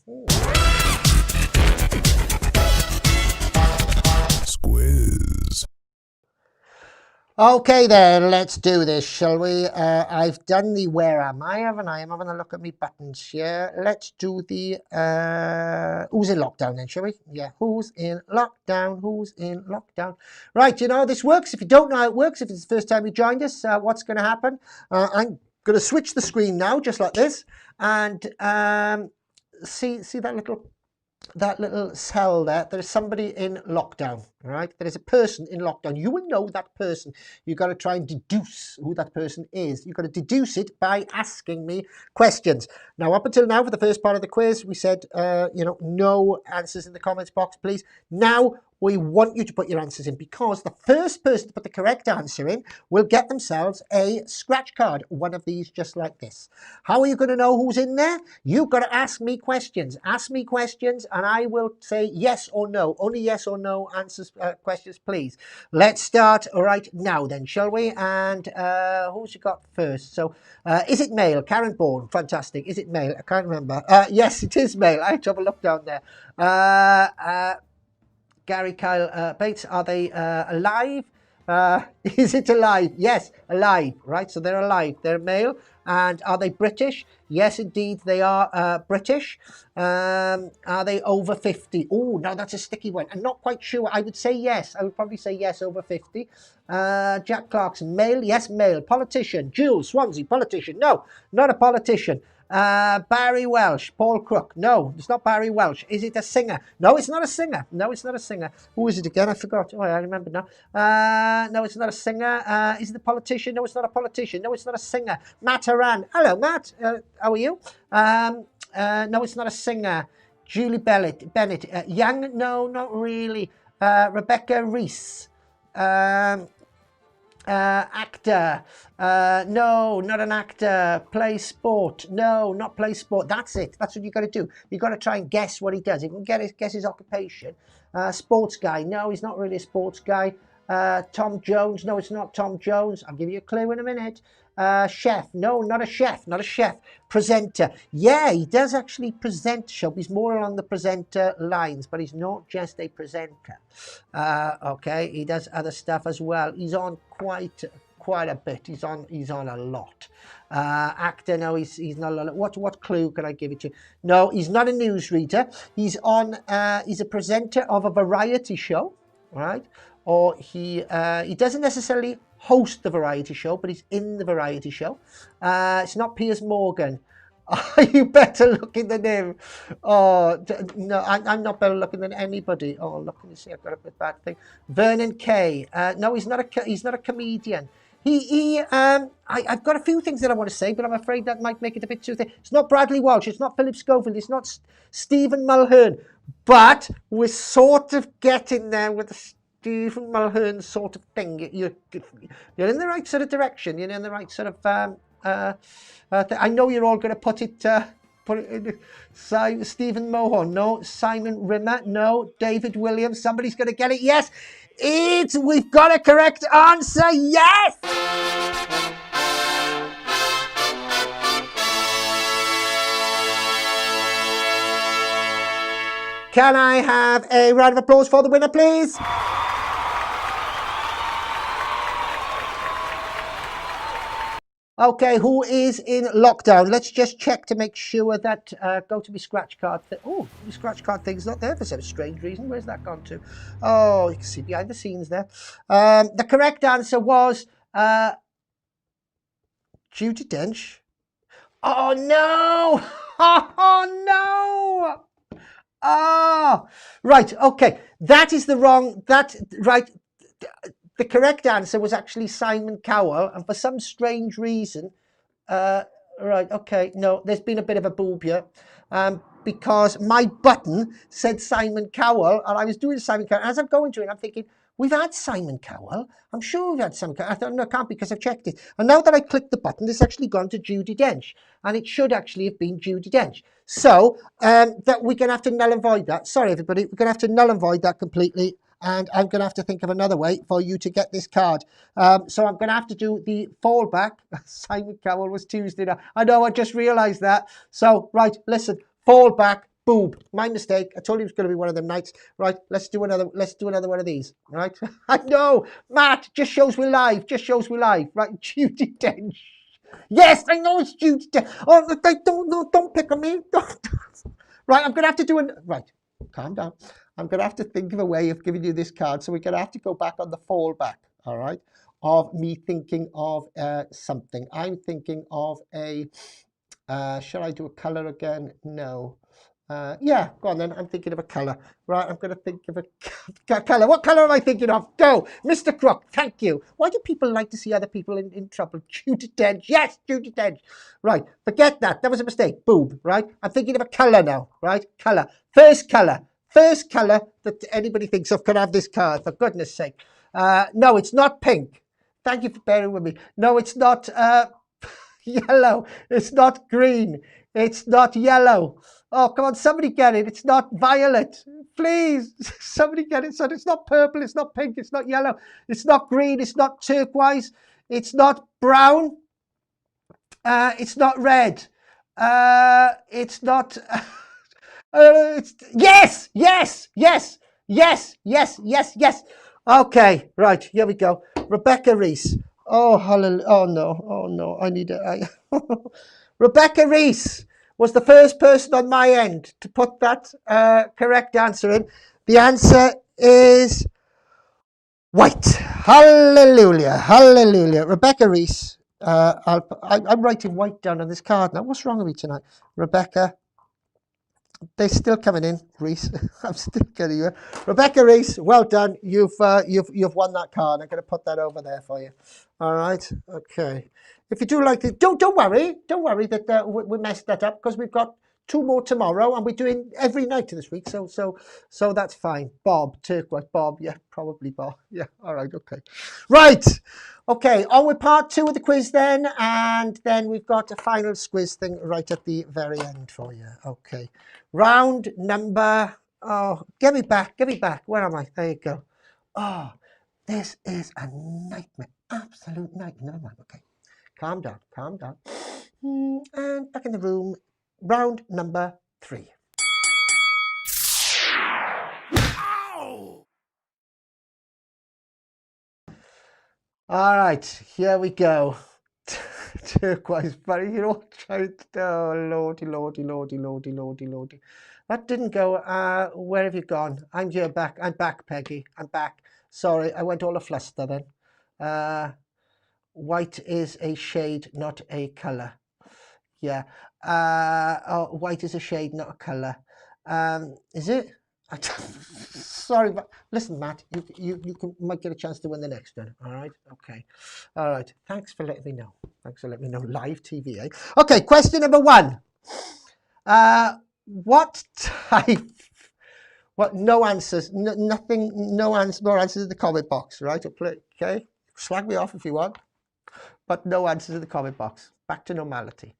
Squiz. Okay then, let's do this, shall we? I've done the where am I, haven't I? I'm having a look at my buttons here. Let's do the who's in lockdown then, shall we? Yeah, who's in lockdown? Who's in lockdown? Right, you know, this works. If you don't know how it works, if it's the first time you joined us, what's going to happen? I'm going to switch the screen now, just like this, and see that little cell there. There is somebody in lockdown, all right? There is a person in lockdown. You will know that person. You've got to try and deduce who that person is. You've got to deduce it by asking me questions. Now, up until now, for the first part of the quiz, we said, you know, no answers in the comments box, please. Now, we want you to put your answers in, because the first person to put the correct answer in will get themselves a scratch card, one of these just like this. How are you going to know who's in there? You've got to ask me questions. Ask me questions and I will say yes or no. Only yes or no answers, questions, please. Let's start right now then, shall we? And who's you got first? So is it male? Karen Bourne, fantastic. Is it male? I can't remember. Yes, it is male. I had to have a look down there. Gary Kyle Bates, are they alive? Is it alive? Yes, alive, right? So they're alive. They're male. And are they British? Yes, indeed, they are British. Are they over 50? Oh, no, that's a sticky one. I'm not quite sure. I would say yes. I would probably say yes, over 50. Jack Clarkson, male? Yes, male. Politician. Jules Swansea, politician. No, not a politician. Barry Welsh, Paul Crook. No, it's not Barry Welsh. Is it a singer? No, it's not a singer. No, it's not a singer. Who is it again? I forgot. Oh, I remember now. No, it's not a singer. Is it a politician? No, it's not a politician. No, it's not a singer. Matt Haran. Hello, Matt. How are you? No, it's not a singer. Julie Bennett. Young? No, not really. Rebecca Reese. Actor. No, not an actor. Play sport. No, not play sport. That's it. That's what you got to do. You got to try and guess what he does. You can guess his occupation. Sports guy. No, he's not really a sports guy. Tom Jones. No, it's not Tom Jones. I'll give you a clue in a minute. Chef. No, not a chef. Not a chef. Presenter. Yeah, he does actually present show. He's more along the presenter lines, but he's not just a presenter. Okay, he does other stuff as well. He's on quite a bit. He's on a lot. Actor. No, he's not a lot. What clue can I give you to? No, he's not a newsreader. He's on. He's a presenter of a variety show, right? Or he doesn't necessarily host the variety show, but he's in the variety show. It's not Piers Morgan. You better look in the name. Oh no, I'm not better looking than anybody. Oh, look, let me see. I've got a bad thing. Vernon Kay. No, he's not a comedian. I've got a few things that I want to say, but I'm afraid that might make it a bit too thick. It's not Bradley Walsh. It's not Philip Schofield. It's not Stephen Mulhern. But we're sort of getting there with the Stephen Mulhern sort of thing. You're in the right sort of direction. You're in the right sort of. I know you're all going to put it in. Stephen Mulhern. No. Simon Rimmer. No. David Williams. Somebody's going to get it. Yes. We've got a correct answer. Yes. Can I have a round of applause for the winner, please? Okay, who is in lockdown? Let's just check to make sure that, go to my scratch card. Oh, my scratch card thing's not there for some strange reason. Where's that gone to? Oh, you can see behind the scenes there. The correct answer was Judi Dench. Oh, no! Oh, no! Oh, right. Okay. That is the wrong, right. The correct answer was actually Simon Cowell. And for some strange reason, right, okay, no, there's been a bit of a boob here. Because my button said Simon Cowell, and I was doing Simon Cowell. As I'm going to it, I'm thinking, we've had Simon Cowell. I'm sure we've had Simon Cowell. I thought, no, I can't because I've checked it. And now that I clicked the button, it's actually gone to Judi Dench. And it should actually have been Judi Dench. So that we're going to have to null and void that. Sorry, everybody. We're going to have to null and void that completely. And I'm going to have to think of another way for you to get this card. So I'm going to have to do the fallback. Simon Cowell was Tuesday night. I know, I just realised that. So, right, listen. Fallback, boob. My mistake. I told you it was going to be one of them nights. Right, let's do another one of these. Right. I know, Matt, just shows we're live. Just shows we're live. Right, Judi Dench. Yes, I know it's Judi Dench. Oh, don't pick on me. Right, I'm going to have to do an... Right, calm down. I'm going to have to think of a way of giving you this card. So we're going to have to go back on the fallback, all right, of me thinking of something. I'm thinking of a... shall I do a colour again? No. Yeah, go on then. I'm thinking of a colour. Right, I'm going to think of a colour. What colour am I thinking of? Go. Mr. Crook, thank you. Why do people like to see other people in trouble? Judi Dench. Yes, Judi Dench. Right, forget that. That was a mistake. Boob, right? I'm thinking of a colour now, right? Colour. First colour that anybody thinks of can have this card, for goodness sake. No, it's not pink. Thank you for bearing with me. No, it's not... yellow. It's not green. It's not yellow. Oh, come on, somebody get it. It's not violet. Please, somebody get it. So it's not purple. It's not pink. It's not yellow. It's not green. It's not turquoise. It's not brown. It's not red. It's not... yes. Okay, right, here we go. Rebecca Reese. Oh, hallelujah. Oh, no. I need a... Rebecca Reese was the first person on my end to put that correct answer in. The answer is white. Hallelujah. Rebecca Reese. I'm writing white down on this card now. What's wrong with me tonight? Rebecca. They're still coming in, Reese. I'm still getting you. Rebecca Reese, well done. You've won that card. I'm going to put that over there for you. All right. Okay. If you do like it, don't worry that we messed that up because we've got 2 more tomorrow and we're doing every night this week. So that's fine. Bob, turquoise, Bob. Yeah, probably Bob. Yeah. All right. Okay. Right. Okay, on with part 2 of the quiz then, and then we've got a final squiz thing right at the very end for you. Okay, round number, oh, get me back, where am I? There you go. Oh, this is a nightmare, absolute nightmare. Never mind, okay, calm down. And back in the room, round number 3. All right, here we go. Turquoise, but you know, oh, lordy. That didn't go. Where have you gone? I'm here back. I'm back, Peggy. I'm back. Sorry, I went all a fluster then. White is a shade, not a colour. Yeah. White is a shade, not a colour. Is it? Sorry, but listen, Matt, you might get a chance to win the next one. All right, okay, all right. Thanks for letting me know. Live TV, eh? Okay, question number 1. What type? What? No answers. Nothing. No answers. More answers in the comment box. Right? Okay. Slag me off if you want, but no answers in the comment box. Back to normality.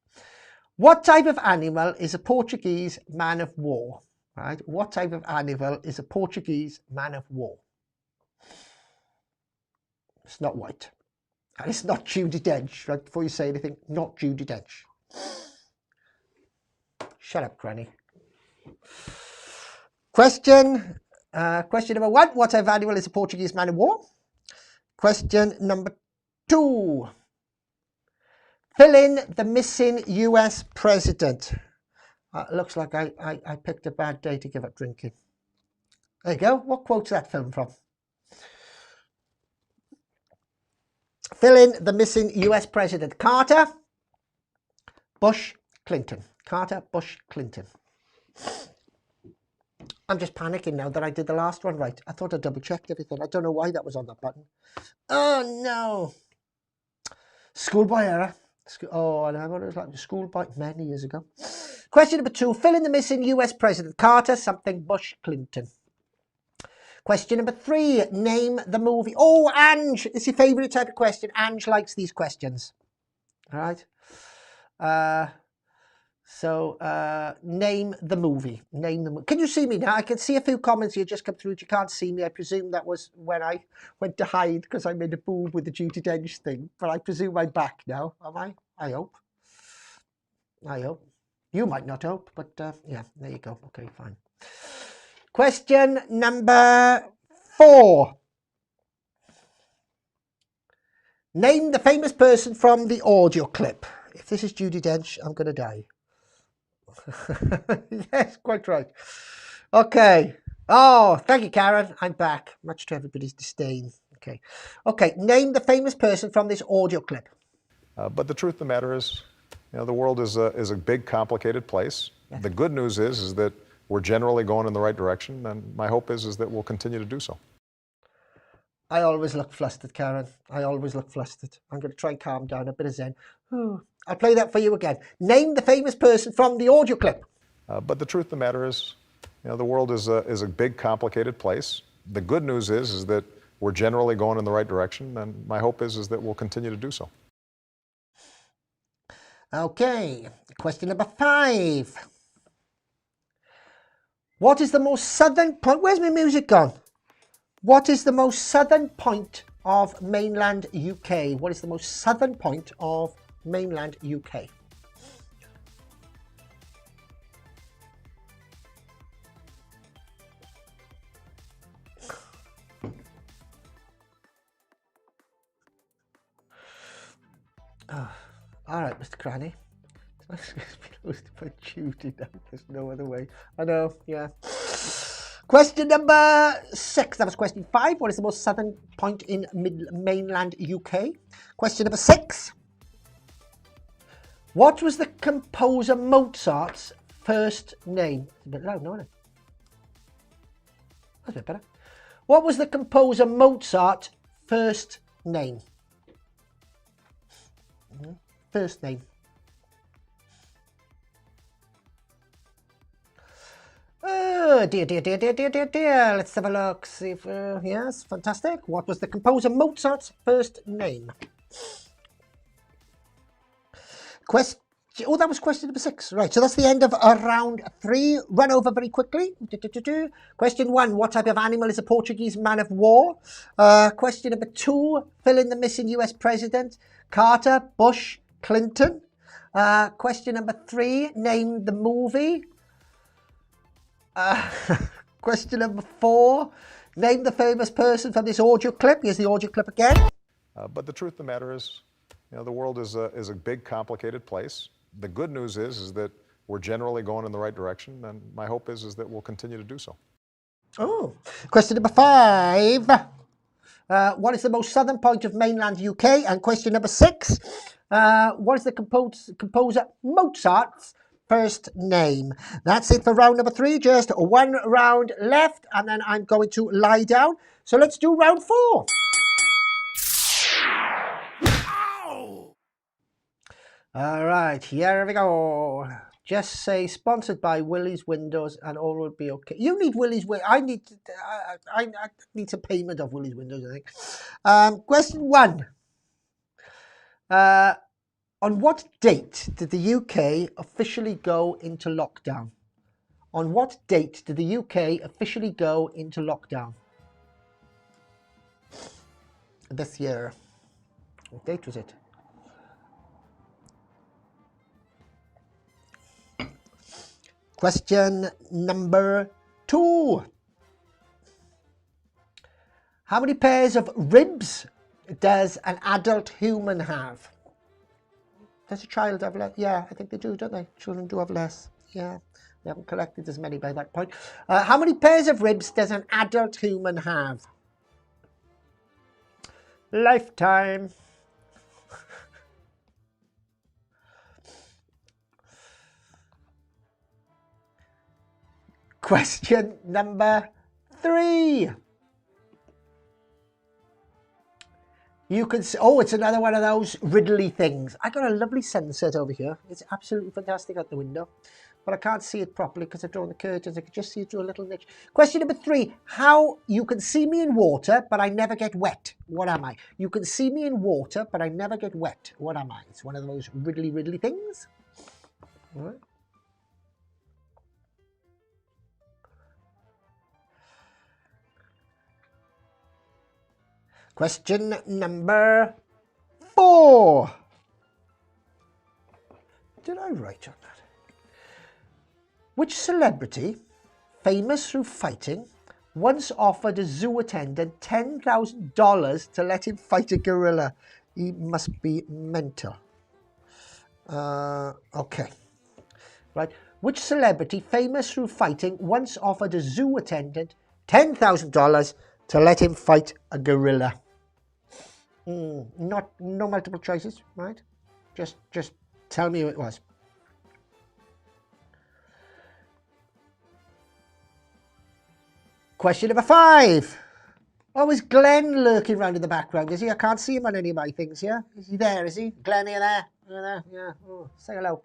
What type of animal is a Portuguese man of war? Right? What type of animal is a Portuguese man of war? It's not white. And it's not Judi Dench. Right? Before you say anything, not Judi Dench. Shut up, Granny. Question number 1. What type of animal is a Portuguese man of war? Question number 2. Fill in the missing US president. Looks like I picked a bad day to give up drinking. There you go. What quote's that film from? Fill in the missing US president. Carter, Bush, Clinton. Carter, Bush, Clinton. I'm just panicking now that I did the last one right. I thought I double checked everything. I don't know why that was on that button. Oh no. Schoolboy error. Oh, I know what it was like. Schoolboy many years ago. Question number 2. Fill in the missing US President. Carter, something, Bush, Clinton. Question number 3. Name the movie. Oh, Ange. It's your favourite type of question. Ange likes these questions. All right. Name the movie. Name the movie. Can you see me now? I can see a few comments here just come through. You can't see me. I presume that was when I went to hide because I made a boob with the Judi Dench thing. But I presume I'm back now. Am I? I hope. I hope. You might not hope, but yeah, there you go. Okay, fine. Question number 4. Name the famous person from the audio clip. If this is Judi Dench, I'm going to die. Yes, quite right. Okay. Oh, thank you, Karen. I'm back. Much to everybody's disdain. Okay. Okay. Name the famous person from this audio clip. But the truth of the matter is, the world is a big, complicated place. Yeah. The good news is that we're generally going in the right direction, and my hope is that we'll continue to do so. I always look flustered, Karen. I always look flustered. I'm going to try and calm down, a bit of zen. I'll play that for you again. Name the famous person from the audio clip. But the truth of the matter is, the world is a big, complicated place. The good news is that we're generally going in the right direction, and my hope is that we'll continue to do so. Okay, question number 5. What is the most southern point? Where's my music gone? What is the most southern point of mainland UK? What is the most southern point of mainland UK? Oh, all right, Mr. Cranny. There's no other way. I know, yeah. Question number 6. That was question 5. What is the most southern point in mainland UK? Question number 6. What was the composer Mozart's first name? It's a bit loud, isn't it? That's a bit better. What was the composer Mozart's first name? First name. Oh, dear. Let's have a look. See if, yes, fantastic. What was the composer Mozart's first name? Oh, that was question number 6. Right, so that's the end of round 3. Run over very quickly. Question 1. What type of animal is a Portuguese man of war? Question number 2. Fill in the missing US president. Carter, Bush, Clinton. Question number 3. Name the movie. Question number 4. Name the famous person from this audio clip. Here's the audio clip again. But the truth of the matter is, the world is a big, complicated place. The good news is that we're generally going in the right direction, and my hope is that we'll continue to do so. Oh, question number 5. What is the most southern point of mainland UK? And question number 6. What is the composer Mozart's first name? That's it for round number 3. Just 1 round left, and then I'm going to lie down. So let's do round 4. All right, here we go. Just say sponsored by Willie's Windows and all will be okay. You need Willie's Windows. I need some payment of Willie's Windows, I think. Question 1. On what date did the UK officially go into lockdown? On what date did the UK officially go into lockdown? This year. What date was it? Question number 2. How many pairs of ribs does an adult human have? Does a child have less? Yeah, I think they do, don't they? Children do have less. Yeah, they haven't collected as many by that point. How many pairs of ribs does an adult human have? Lifetime. Question number 3. You can see, oh, it's another one of those riddly things. I got a lovely sunset over here. It's absolutely fantastic out the window, but I can't see it properly because I've drawn the curtains. I can just see it through a little niche. Question number 3. How you can see me in water, but I never get wet. What am I? You can see me in water, but I never get wet. What am I? It's one of those riddly things. All right. Question number 4. Did I write on that? Which celebrity, famous through fighting, once offered a zoo attendant $10,000 to let him fight a gorilla? He must be mental. Okay. Right. Which celebrity, famous through fighting, once offered a zoo attendant $10,000 to let him fight a gorilla? No multiple choices, right? Just tell me who it was. Question number 5. Oh, is Glenn lurking around in the background? Is he? I can't see him on any of my things here. Is he there? Is he? Glenn, are you there? Are you there? Yeah. Oh, say hello.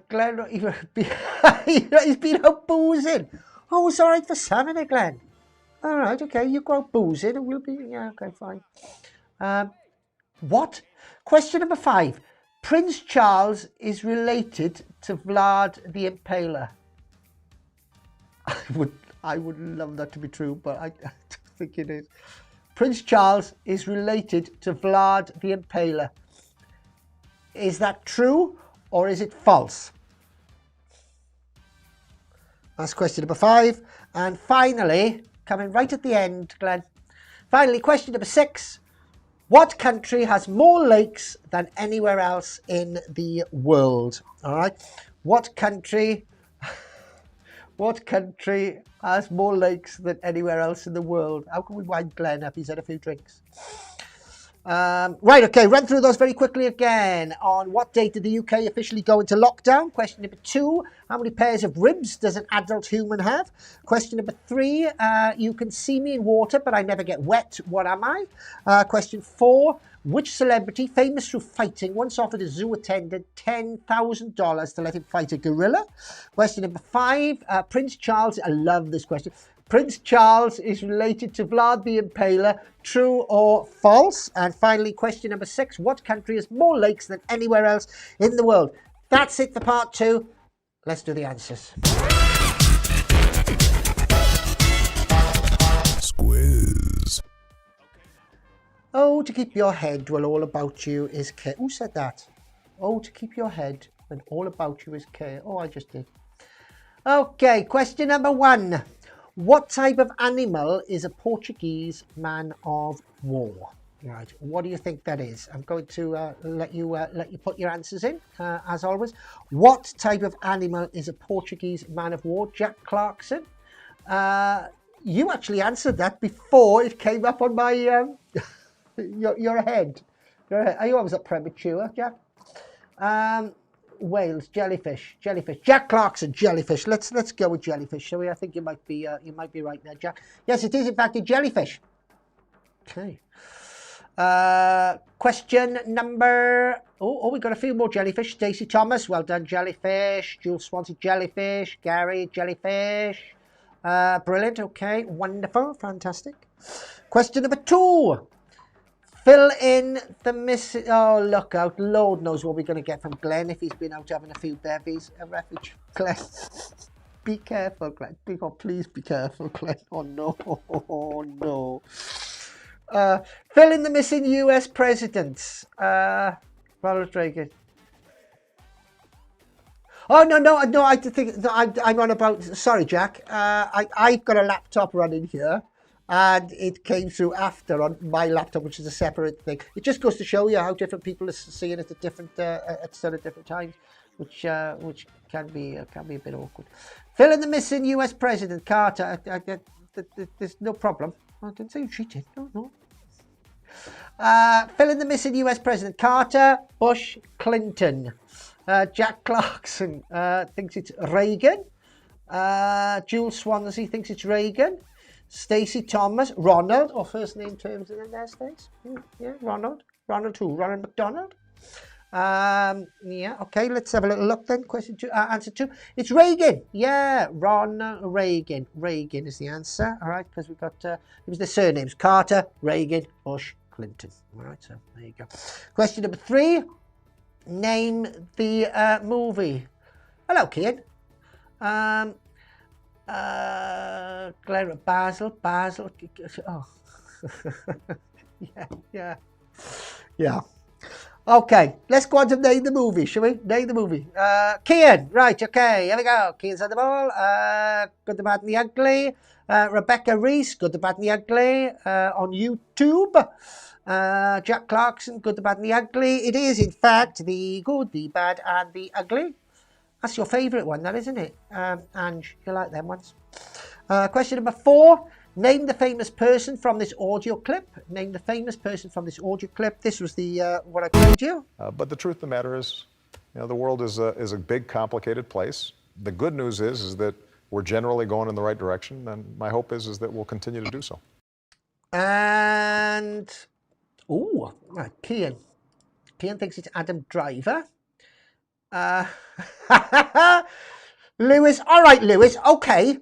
Glenn, he's been out boozing. Oh, it's all right for some, isn't it, Glenn? All right, okay, you go out boozing and we'll be, yeah, okay, fine. What? Question number 5. Prince Charles is related to Vlad the Impaler. I would love that to be true, but I don't think it is. Prince Charles is related to Vlad the Impaler. Is that true or is it false? That's question number 5. And finally, coming right at the end, Glenn. Finally, question number 6. What country has more lakes than anywhere else in the world? All right. What country has more lakes than anywhere else in the world? How can we wind Glenn up? He's had a few drinks. Right, okay, run through those very quickly again. On what date did the UK officially go into lockdown? Question number 2, how many pairs of ribs does an adult human have? Question number 3, you can see me in water, but I never get wet. What am I? Question 4, which celebrity, famous through fighting, once offered a zoo attendant $10,000 to let him fight a gorilla? Question number 5, Prince Charles, I love this question. Prince Charles is related to Vlad the Impaler, true or false? And finally, question number 6, what country has more lakes than anywhere else in the world? That's it for part 2. Let's do the answers. Squiz. Oh, to keep your head when all about you is care. Who said that? Oh, to keep your head when all about you is care. Oh, I just did. Okay, question number 1. What type of animal is a Portuguese man of war? Right, what do you think that is? I'm going to let you put your answers in, as always. What type of animal is a Portuguese man of war? Jack Clarkson. You actually answered that before it came up on my... you're ahead. Are you always that premature, Jack? Whales, jellyfish. Jack Clarkson, jellyfish. Let's go with jellyfish, shall we? I think you might be right there, Jack. Yes, it is in fact a jellyfish. Okay. Question number. Oh, we got a few more jellyfish. Stacey Thomas, well done, jellyfish. Jules Swansea, jellyfish. Gary, jellyfish. Brilliant. Okay, wonderful, fantastic. Question number 2. Fill in the missing... Oh, look out. Lord knows what we're going to get from Glenn if he's been out having a few bevies. A refuge. Glenn, be careful, Glenn. Please be careful, Glenn. Oh, no. Oh, no. Fill in the missing US presidents. Ronald Reagan. Oh, no. I think... No, I'm on about... Sorry, Jack. I've got a laptop running here. And it came through after on my laptop, which is a separate thing. It just goes to show you how different people are seeing it at different times, which can be a bit awkward. Fill in the missing U.S. President Carter. There's no problem. I didn't say you cheated. No. Fill in the missing U.S. President Carter, Bush, Clinton. Jack Clarkson thinks it's Reagan. Jules Swansea thinks it's Reagan. Stacey Thomas, Ronald, or first name terms in there, Stace? Yeah, Ronald. Ronald who? Ronald McDonald? Yeah, okay, let's have a little look then. Question two, answer two. It's Reagan. Yeah, Ronald Reagan. Reagan is the answer. All right, because we've got, it was the surnames Carter, Reagan, Bush, Clinton. All right, so there you go. Question number three. Name the movie. Hello, Kian. Glenn, Basil. Oh, yeah. Okay, let's go on to name the movie, shall we? Name the movie. Kian, right, okay, here we go. Kian's on the ball. Good, the Bad, and the Ugly. Rebecca Reese, Good, the Bad, and the Ugly. On YouTube. Jack Clarkson, Good, the Bad, and the Ugly. It is, in fact, the Good, the Bad, and the Ugly. That's your favourite one, that isn't it? Ange, you like them ones. Question number four. Name the famous person from this audio clip. Name the famous person from this audio clip. This was the what I played you. But the truth of the matter is, the world is a big, complicated place. The good news is that we're generally going in the right direction, and my hope is that we'll continue to do so. And right, Kian. Kian thinks it's Adam Driver. Lewis. All right, Lewis. Okay.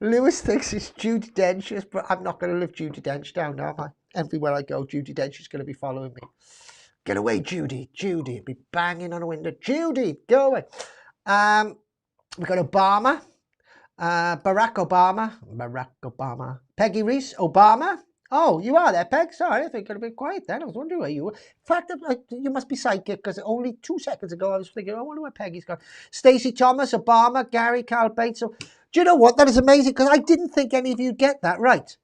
Lewis thinks it's Judi Dench, but I'm not going to live Judi Dench down, am I? Everywhere I go, Judi Dench is going to be following me. Get away, Judy. Judy, be banging on a window. Judy, go away. We've got Obama, Barack Obama, Peggy Reese, Obama. Oh, you are there, Peg? Sorry, I think you're a bit quiet then. I was wondering where you were. In fact, you must be psychic, because only 2 seconds ago I was thinking, I wonder where Peggy's gone. Stacey Thomas, Obama, Gary, Carl Bates. So, do you know what? That is amazing, because I didn't think any of you'd get that right.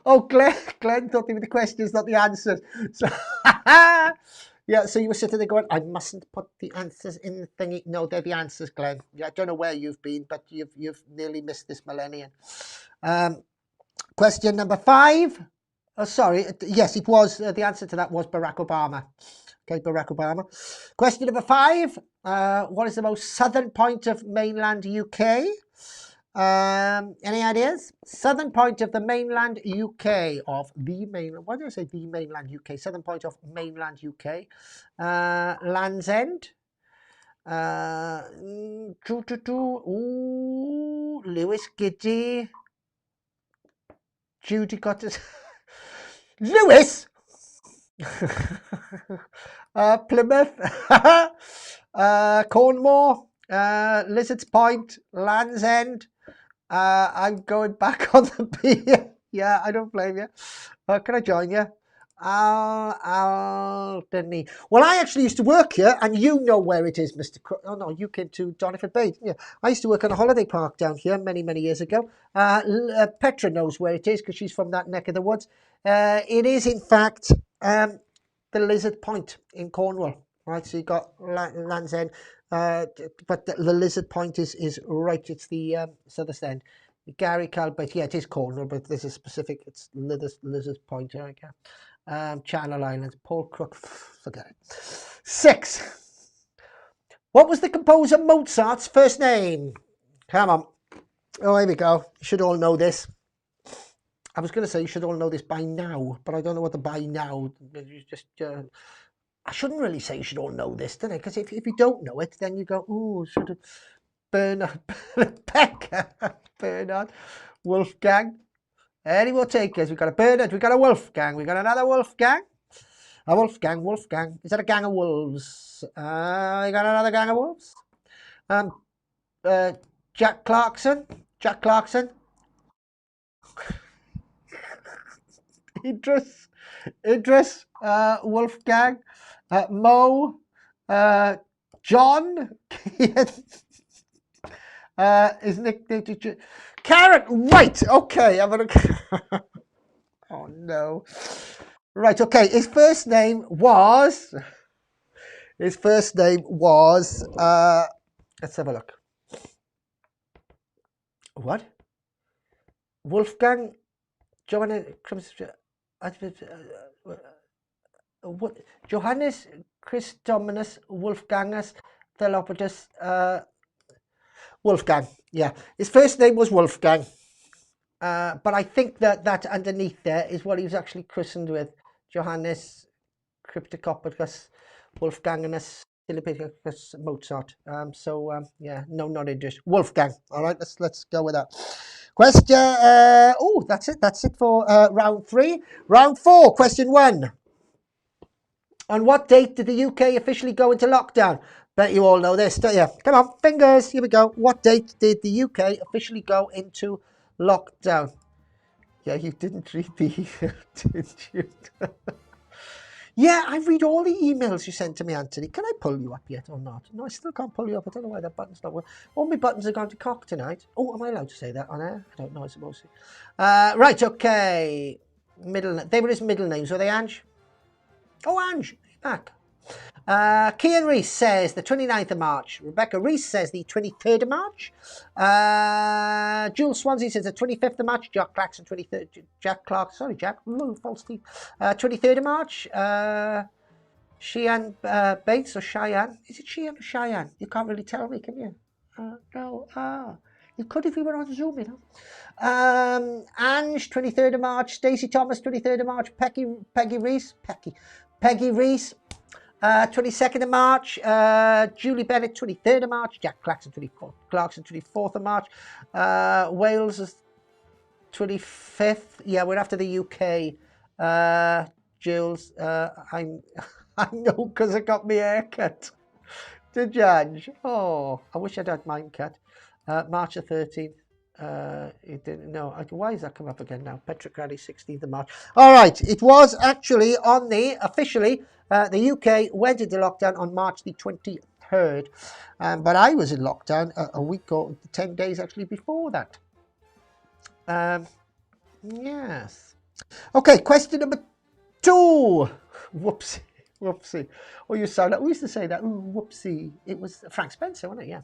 Oh, Glenn thought they were the questions, not the answers. So, yeah, so you were sitting there going, I mustn't put the answers in the thingy. No, they're the answers, Glenn. Yeah, I don't know where you've been, but you've nearly missed this millennium. Question number 5. Oh, sorry. Yes, it was. The answer to that was Barack Obama. Okay, Barack Obama. Question number 5. What is the most southern point of mainland UK? Any ideas? Southern point of the mainland UK, of the mainland. Why did I say the mainland UK? Southern point of mainland UK. Land's End. Ooh, Lewis Giddy. Judy got us. Lewis. Plymouth. Cornwall. Lizard's Point. Land's End. I'm going back on the beer. Yeah, I don't blame you. Can I join you? Alderney. Well, I actually used to work here, and you know where it is, Mr. Oh, no, you came to Doniford Bay. Yeah, I used to work on a holiday park down here many, many years ago. Petra knows where it is, because she's from that neck of the woods. It is, in fact, the Lizard Point in Cornwall. Right, so you got Land's End. But the Lizard Point is right. It's the southern end. Gary Calbert. Yeah, it is Cornwall, but there's a specific. It's Lizard Point. There we go. Channel Islands. Paul Crook. Forget it. 6. What was the composer Mozart's first name? Come on. Oh, here we go. You should all know this. I was going to say you should all know this by now, but I don't know what the by now. Just. I shouldn't really say you should all know this, do I? Because if you don't know it, then you go, ooh, sort of Bernard Becker, Bernard, Wolfgang. Any more takers? We've got a Bernard, we've got a Wolfgang, we've got another Wolfgang. A Wolfgang. Is that a gang of wolves? You got another gang of wolves? Jack Clarkson. Idris, Wolfgang. Mo, John, is Nick, Karen, right, okay, I'm gonna, oh no, right, okay, his first name was, let's have a look, what, Wolfgang, John, what, Johannes Christominus Wolfgangus Thelopotus Wolfgang. Yeah, his first name was Wolfgang, but I think that underneath there is what he was actually christened with, Johannes Cryptococcus Wolfgangus Philippicus Mozart. Yeah, no, not English. Wolfgang. All right, let's go with that. Question. That's it for round 3. Round 4. Question 1. On what date did the UK officially go into lockdown? Bet you all know this, don't you? Come on, fingers. Here we go. What date did the UK officially go into lockdown? Yeah, you didn't read the email, did you? Yeah, I read all the emails you sent to me, Anthony. Can I pull you up yet or not? No, I still can't pull you up. I don't know why that button's not working. All my buttons are going to cock tonight. Oh, am I allowed to say that on air? I don't know, I suppose. Right, okay. They were his middle names, were they, Ange? Oh, Ange, back. Kian Reese says the 29th of March. Rebecca Reese says the 23rd of March. Jules Swansea says the 25th of March. Jack 23rd of March. Cheyenne Bates or Cheyenne. Is it Cheyenne or Cheyenne? You can't really tell me, can you? No. You could if you were on Zoom, you know. Ange, 23rd of March. Stacey Thomas, 23rd of March. Peggy Reese. 22nd of March, Julie Bennett, 23rd of March, Jack Clarkson, 24th of March, Wales is 25th. Yeah, we're after the UK. Jules, I know because I got my hair cut. Did you, Ange? Oh, I wish I'd had mine cut. March the 13th. It didn't. No, why is that come up again now? Patrick Rally, 16th of March. All right, it was actually on the officially the UK went into lockdown on March the 23rd, but I was in lockdown a week or 10 days actually before that. Yes. Okay, question number 2. Whoopsie. Oh, you sound like we used to say that. Ooh, whoopsie. It was Frank Spencer, wasn't it? Yeah.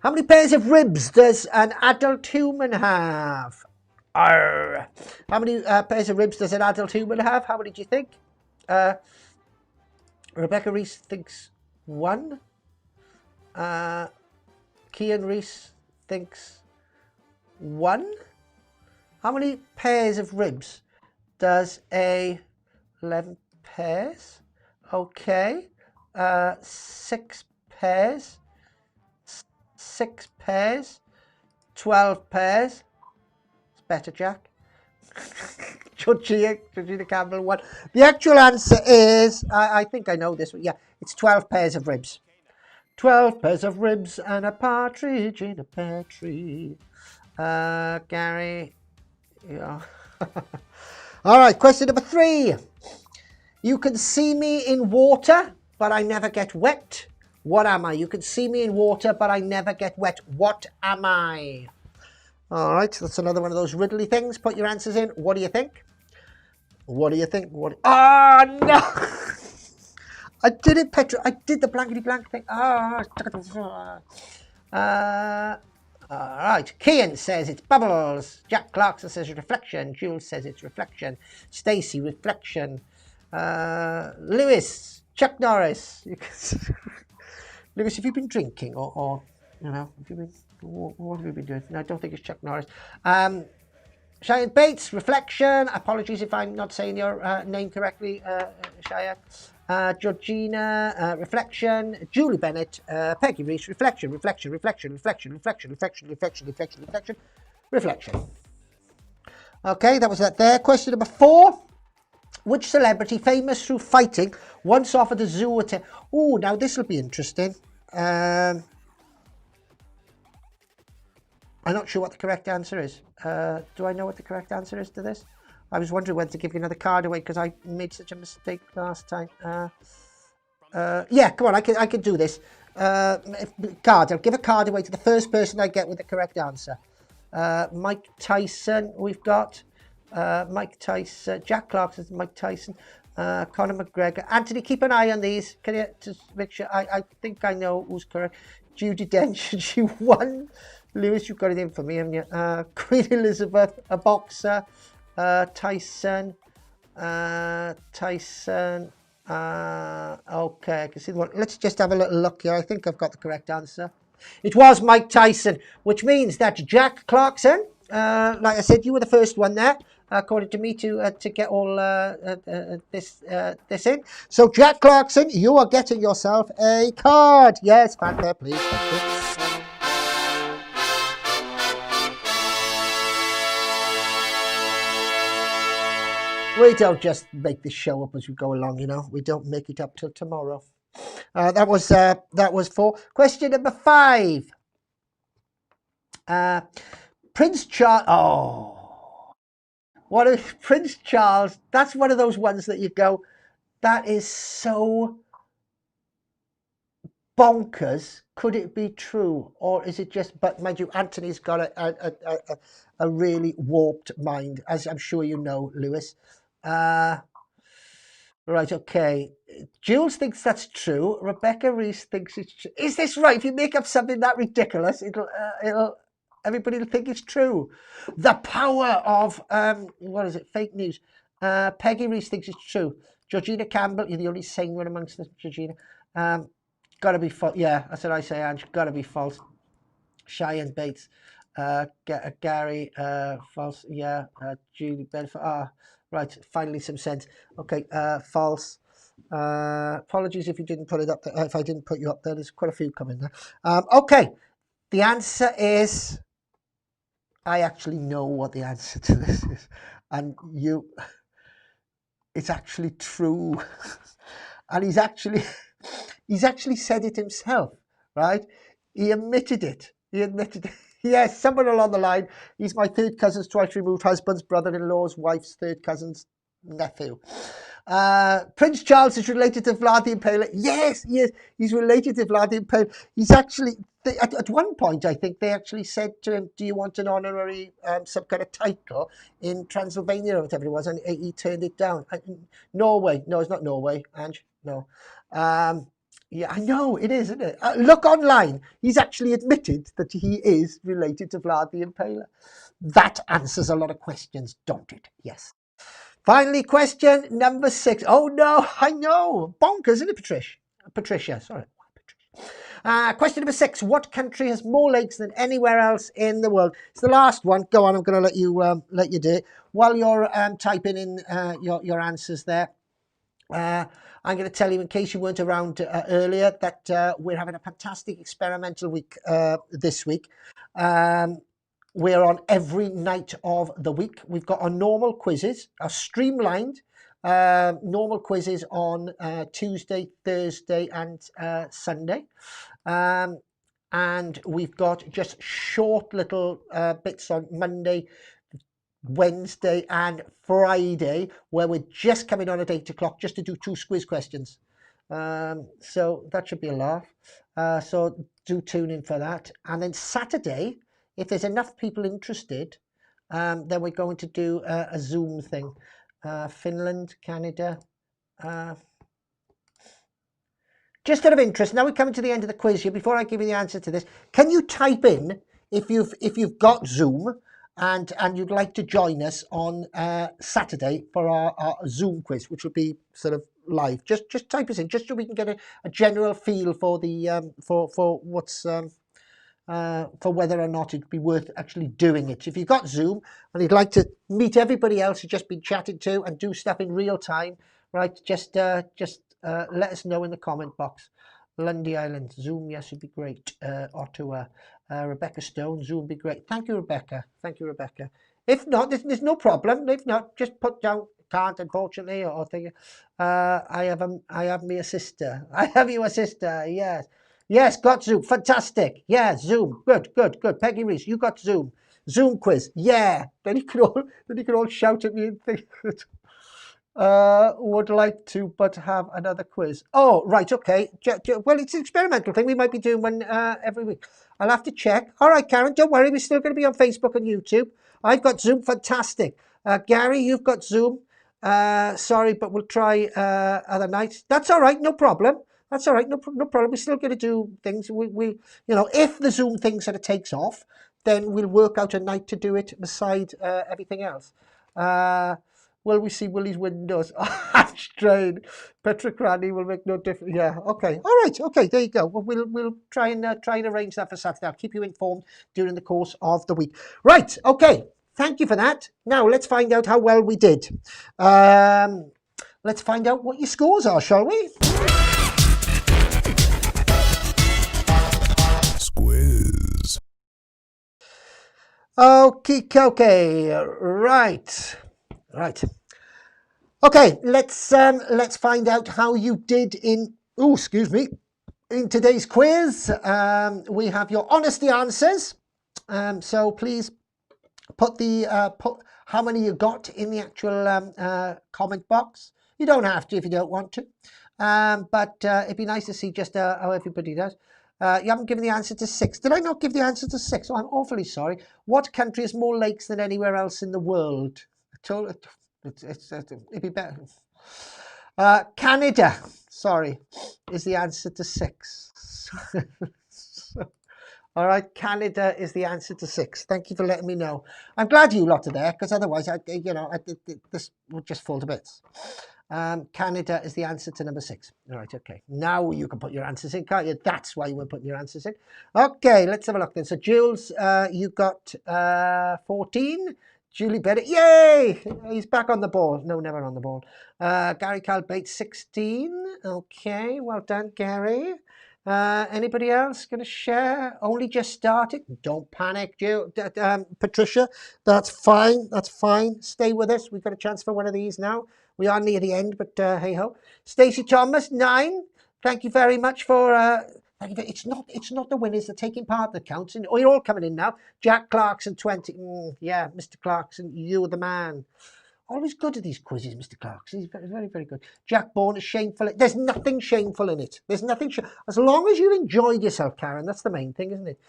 How many pairs of ribs does an adult human have? Arr. How many pairs of ribs does an adult human have? How many do you think? Rebecca Reese thinks 1. Kian Reese thinks 1. How many pairs of ribs does 11 pairs? Okay. 6 pairs. 6 pairs, 12 pairs. It's better, Jack. Georgina Campbell 1. The actual answer is, I think I know this one. Yeah, it's 12 pairs of ribs. 12 pairs of ribs and a partridge in a pear tree. Gary. Yeah. All right, question number 3. You can see me in water, but I never get wet. What am I? You can see me in water, but I never get wet. What am I? All right, that's another one of those riddly things. Put your answers in. What do you think? What do you think? Oh, no! I did it, Petra. I did the blankety blank thing. All right. Kian says it's bubbles. Jack Clarkson says reflection. Jules says it's reflection. Stacey, reflection. Lewis, Chuck Norris. Lewis, have you been drinking or you know, what have you been doing? No, I don't think it's Chuck Norris. Cheyenne Bates, reflection. Apologies if I'm not saying your name correctly, Cheyenne. Georgina, reflection. Julie Bennett, Peggy Reese, reflection. Okay, that was that there. Question number 4. Which celebrity famous through fighting once offered a zoo attack? Oh, now this will be interesting. I'm not sure what the correct answer is. Do I know what the correct answer is to this? I was wondering whether to give you another card away because I made such a mistake last time. Yeah, come on, I can do this. Card. I'll give a card away to the first person I get with the correct answer. Mike Tyson, we've got. Mike Tyson, Jack Clarkson, Mike Tyson, Conor McGregor. Anthony, keep an eye on these. Can you just make sure? I think I know who's correct. Judi Dench, she won. Lewis, you've got it in for me, haven't you? Queen Elizabeth, a boxer. Tyson. Tyson. Okay, I can see the one. Let's just have a little look here. I think I've got the correct answer. It was Mike Tyson, which means that Jack Clarkson, like I said, you were the first one there, according to me, to get all this in. So, Jack Clarkson, you are getting yourself a card. Yes, fanfare, please. Thank you. We don't just make this show up as we go along, you know. We don't make it up till tomorrow. That was 4. Question number 5. Prince Charles. Oh, what if Prince Charles? That's one of those ones that you go, that is so bonkers. Could it be true, or is it just? But mind you, Anthony's got a really warped mind, as I'm sure you know, Lewis. Right, okay. Jules thinks that's true. Rebecca Reese thinks it's true. Is this right? If you make up something that ridiculous, everybody will think it's true. The power of what is it? Fake news. Peggy Reese thinks it's true. Georgina Campbell, you're the only sane one amongst us, Georgina. Gotta be false. Yeah, that's what I say, Ange. Gotta be false. Cheyenne Bates, Gary, false. Yeah, Julie Bedford. Right, finally some sense. Okay, false. Apologies if you didn't put it up there. If I didn't put you up there, there's quite a few coming there. Okay, the answer is, I actually know what the answer to this is, and it's actually true, and he's actually said it himself, right? He admitted it. Yes, someone along the line. He's my third cousin's twice removed husband's brother-in-law's wife's third cousin's nephew. Prince Charles is related to Vlad the Impaler. Yes, he's related to Vlad the Impaler. He's actually, at one point, I think they actually said to him, do you want an honorary, some kind of title in Transylvania or whatever it was, and he turned it down. Norway. No, it's not Norway, Ange. No. Yeah, I know, it is, isn't it? Look online. He's actually admitted that he is related to Vlad the Impaler. That answers a lot of questions, don't it? Yes. Finally, question number 6. Oh, no, I know. Bonkers, isn't it, Patricia? Patricia, sorry. Question number 6. What country has more lakes than anywhere else in the world? It's the last one. Go on, I'm going to let you do it. While you're typing in your answers there, I'm going to tell you, in case you weren't around earlier, that we're having a fantastic experimental week this week. We're on every night of the week. We've got our normal quizzes, our streamlined normal quizzes on Tuesday, Thursday, and Sunday. And we've got just short little bits on Monday, Wednesday and Friday, where we're just coming on at 8 o'clock just to do 2 Squiz questions. So that should be a laugh. So do tune in for that. And then Saturday, if there's enough people interested, then we're going to do a Zoom thing. Finland, Canada. Just out of interest, now we're coming to the end of the quiz here. Before I give you the answer to this, can you type in if you've got Zoom and you'd like to join us on Saturday for our Zoom quiz, which will be sort of live. Just type us in, just so we can get a general feel for the for what's for whether or not it'd be worth actually doing it. If you've got Zoom and you'd like to meet everybody else you've just been chatting to and do stuff in real time, right? Just let us know in the comment box. Lundy Island, Zoom, yes, would be great. Ottawa, Rebecca Stone, Zoom would be great. Thank you, Rebecca. Thank you, Rebecca. If not, there's no problem. If not, just put down can't, unfortunately, or think. I have me a sister. I have you a sister. Yes, yes, got Zoom. Fantastic. Yeah, Zoom. Good. Peggy Reese, you got Zoom. Zoom quiz. Yeah. Then you can all shout at me and think. Would like to, but have another quiz. Oh, right, okay. Well, it's an experimental thing we might be doing one every week. I'll have to check. All right, Karen, don't worry. We're still going to be on Facebook and YouTube. I've got Zoom. Fantastic. Gary, you've got Zoom. Sorry, but we'll try other nights. That's all right. No problem. That's all right. No problem. We're still going to do things. We if the Zoom thing sort of takes off, then we'll work out a night to do it beside everything else. Will we see Willie's windows? Hatch drain. Petra Cranny will make no difference. Yeah, okay. All right, okay, there you go. Well, we'll try and arrange that for Saturday. I'll keep you informed during the course of the week. Right, okay. Thank you for that. Now, let's find out how well we did. Let's find out what your scores are, shall we? Squiz. Okay. Right. Okay, let's find out how you did in in today's quiz. We have your honesty answers. So please put how many you got in the actual comment box. You don't have to if you don't want to, but it'd be nice to see just how everybody does. You haven't given the answer to 6. Did I not give the answer to 6? Oh, I'm awfully sorry. What country has more lakes than anywhere else in the world? It'd be better. Canada, sorry, is the answer to 6. All right, Canada is the answer to 6. Thank you for letting me know. I'm glad you lot are there, because otherwise, this would just fall to bits. Canada is the answer to number 6. All right, okay. Now you can put your answers in, can't you? That's why you were putting your answers in. Okay, let's have a look then. So, Jules, you got 14. Julie Bennett, yay! He's back on the ball. No, never on the ball. Gary Calbate, 16. Okay, well done, Gary. Anybody else going to share? Only just started. Don't panic, Patricia. That's fine. That's fine. Stay with us. We've got a chance for one of these now. We are near the end, but hey ho. Stacey Thomas, 9. Thank you very much for. It's not the winners that are taking part that counts. Oh, you're all coming in now. Jack Clarkson, 20. Yeah, Mr. Clarkson, you're the man. Always good at these quizzes, Mr. Clarkson. He's very, very, very good. Jack Bourne is shameful. There's nothing shameful in it. There's nothing. As long as you enjoyed yourself, Karen, that's the main thing, isn't it?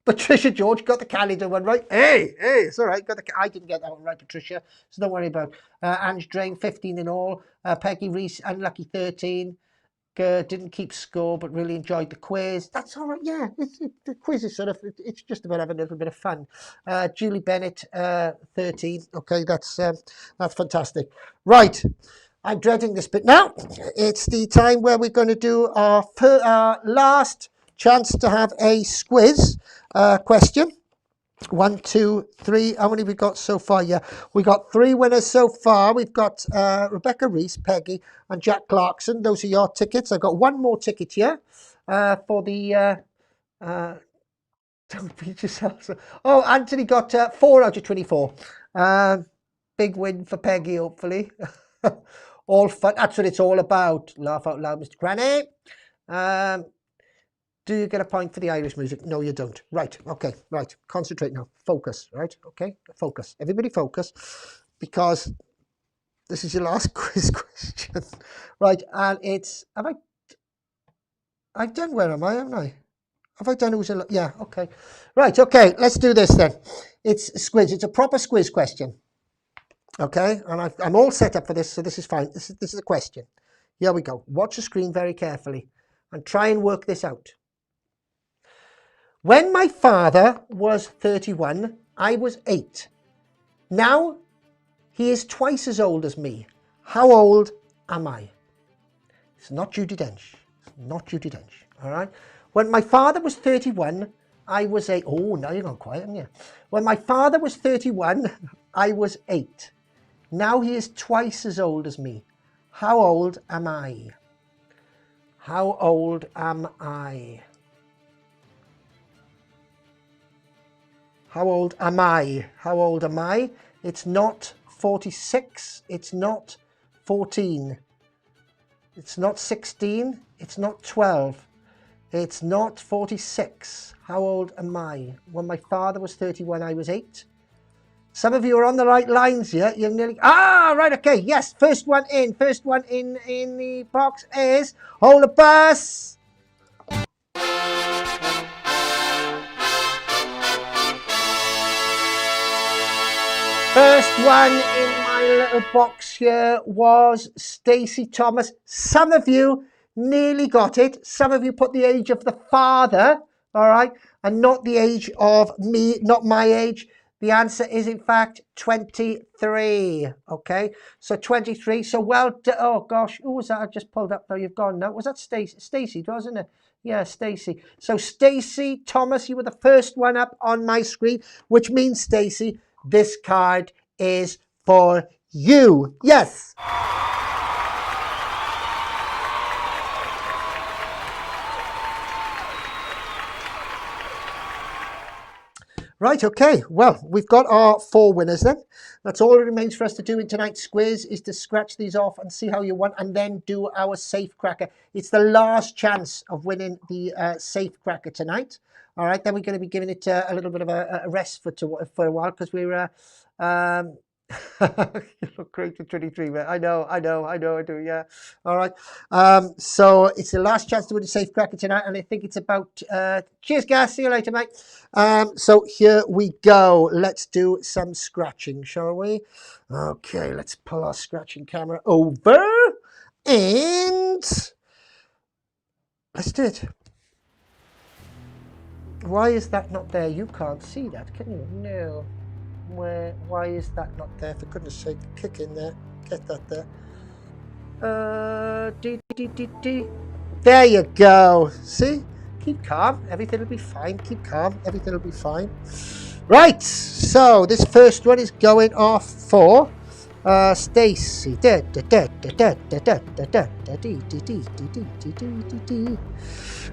Patricia George got the Canada one right. Hey, it's all right. I didn't get that one right, Patricia. So don't worry about. Ange Drain, 15 in all. Peggy Reese, unlucky 13. Didn't keep score, but really enjoyed the quiz. That's all right. Yeah, the quiz is it's just about having a little bit of fun. Julie Bennett, 13. Okay, that's fantastic. Right, I'm dreading this bit now. It's the time where we're going to do our last chance to have a Squiz question. 1, 2, 3. How many have we got so far? Yeah, we got 3 winners so far. We've got Rebecca Reese, Peggy, and Jack Clarkson. Those are your tickets. I've got one more ticket here for the. Don't beat yourself. Oh, Anthony got 4 out of 24. Big win for Peggy, hopefully. All fun. That's what it's all about. Laugh out loud, Mr. Granny. Do you get a point for the Irish music? No, you don't. Right. Okay. Right. Concentrate now. Focus. Right. Okay. Focus. Everybody focus, because this is your last quiz question. Right. And it's, I've done, where am I? Haven't I? Have I done who's yeah. Okay. Right. Okay. Let's do this then. It's Squiz. It's a proper Squiz question. Okay. And I'm all set up for this, so this is fine. This is a question. Here we go. Watch the screen very carefully and try and work this out. When my father was 31, I was 8. Now he is twice as old as me. How old am I? It's not Judi Dench. It's not Judi Dench. All right. When my father was 31, I was 8. Oh, now you're gone quiet, haven't you? When my father was 31, I was 8. Now he is twice as old as me. How old am I? How old am I? How old am I? How old am I? It's not 46. It's not 14. It's not 16. It's not 12. It's not 46. How old am I? When my father was 31, I was 8. Some of you are on the right lines here. You're nearly... right, okay. Yes, first one in. First one in the box is... Hold the bus. First one in my little box here was Stacey Thomas. Some of you nearly got it. Some of you put the age of the father, all right, and not the age of me, not my age. The answer is, in fact, 23. Okay, so 23. So oh gosh, who was that? I just pulled up. Now you've gone now. Was that Stacey? Stacey, wasn't it? Yeah, Stacey. So Stacey, Thomas, you were the first one up on my screen, which means, Stacey, this card is for you. Yes. Right, okay. Well, we've got our 4 winners then. That's all it remains for us to do in tonight's quiz is to scratch these off and see how you won and then do our safe cracker. It's the last chance of winning the safe cracker tonight. All right, then we're going to be giving it a little bit of a rest for a while because we're... you look great for 23, man. I know, I do, yeah. All right. So it's the last chance to win a safe cracker tonight, and I think it's about... cheers, guys. See you later, mate. So here we go. Let's do some scratching, shall we? Okay, let's pull our scratching camera over, and let's do it. Why is that not there? You can't see that, can you? No. Why is that not there? For goodness sake, kick in there. Get that there. There you go. See? Keep calm. Everything will be fine. Keep calm. Everything will be fine. Right. So this first one is going off for Stacey.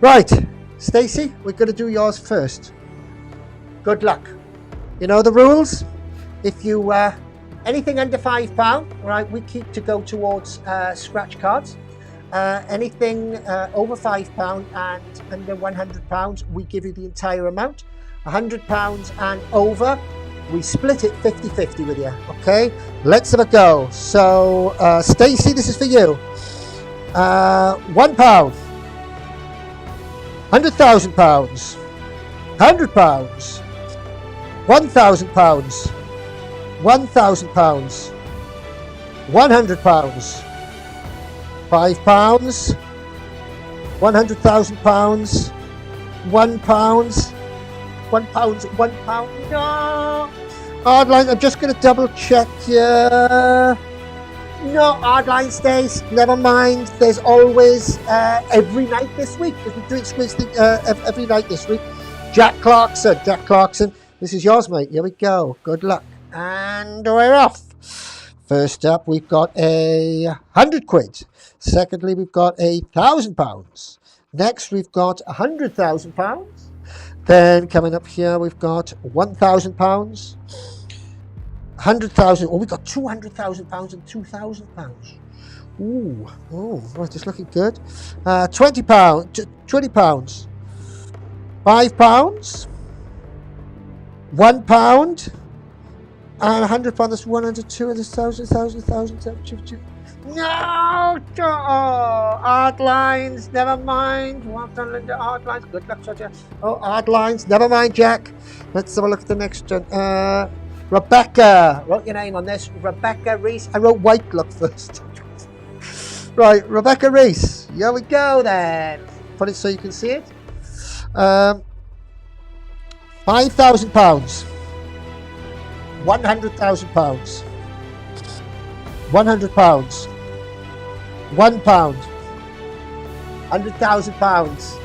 Right. Stacey, we're going to do yours first. Good luck. You know the rules. If you anything under £5, right, we keep to go towards scratch cards. Anything over £5 and under £100, we give you the entire amount. £100 and over, we split it 50-50 with you. Okay, let's have a go. So Stacey, this is for you. £1, £100,000, £100. £1,000, £1,000, £100, £5, £100,000, £1, no! Hard line, I'm just going to double check here. No, hard line stays, never mind. There's always, every night this week, because we're doing Squiz every night this week. Jack Clarkson. This is yours, mate. Here we go. Good luck. And we're off. First up, we've got a 100 quid. Secondly, we've got £1,000. Next, we've got £100,000. Then coming up here, we've got £1,000. 100,000. Oh, we've got £200,000 and £2,000. Ooh, right, it's looking good. £20, £20. £5. £1 and £100. That's 100, 200, 1,000. No! Oh, hard lines. Never mind. Well done, Linda. Hard lines. Good luck, Roger. Oh, hard lines. Never mind, Jack. Let's have a look at the next one. Rebecca. Wrote your name on this. Rebecca Reese. I wrote White Look first. Right, Rebecca Reese. Here we go then. Put it so you can see it. £5,000, £100,000, £100, £1, £100,000.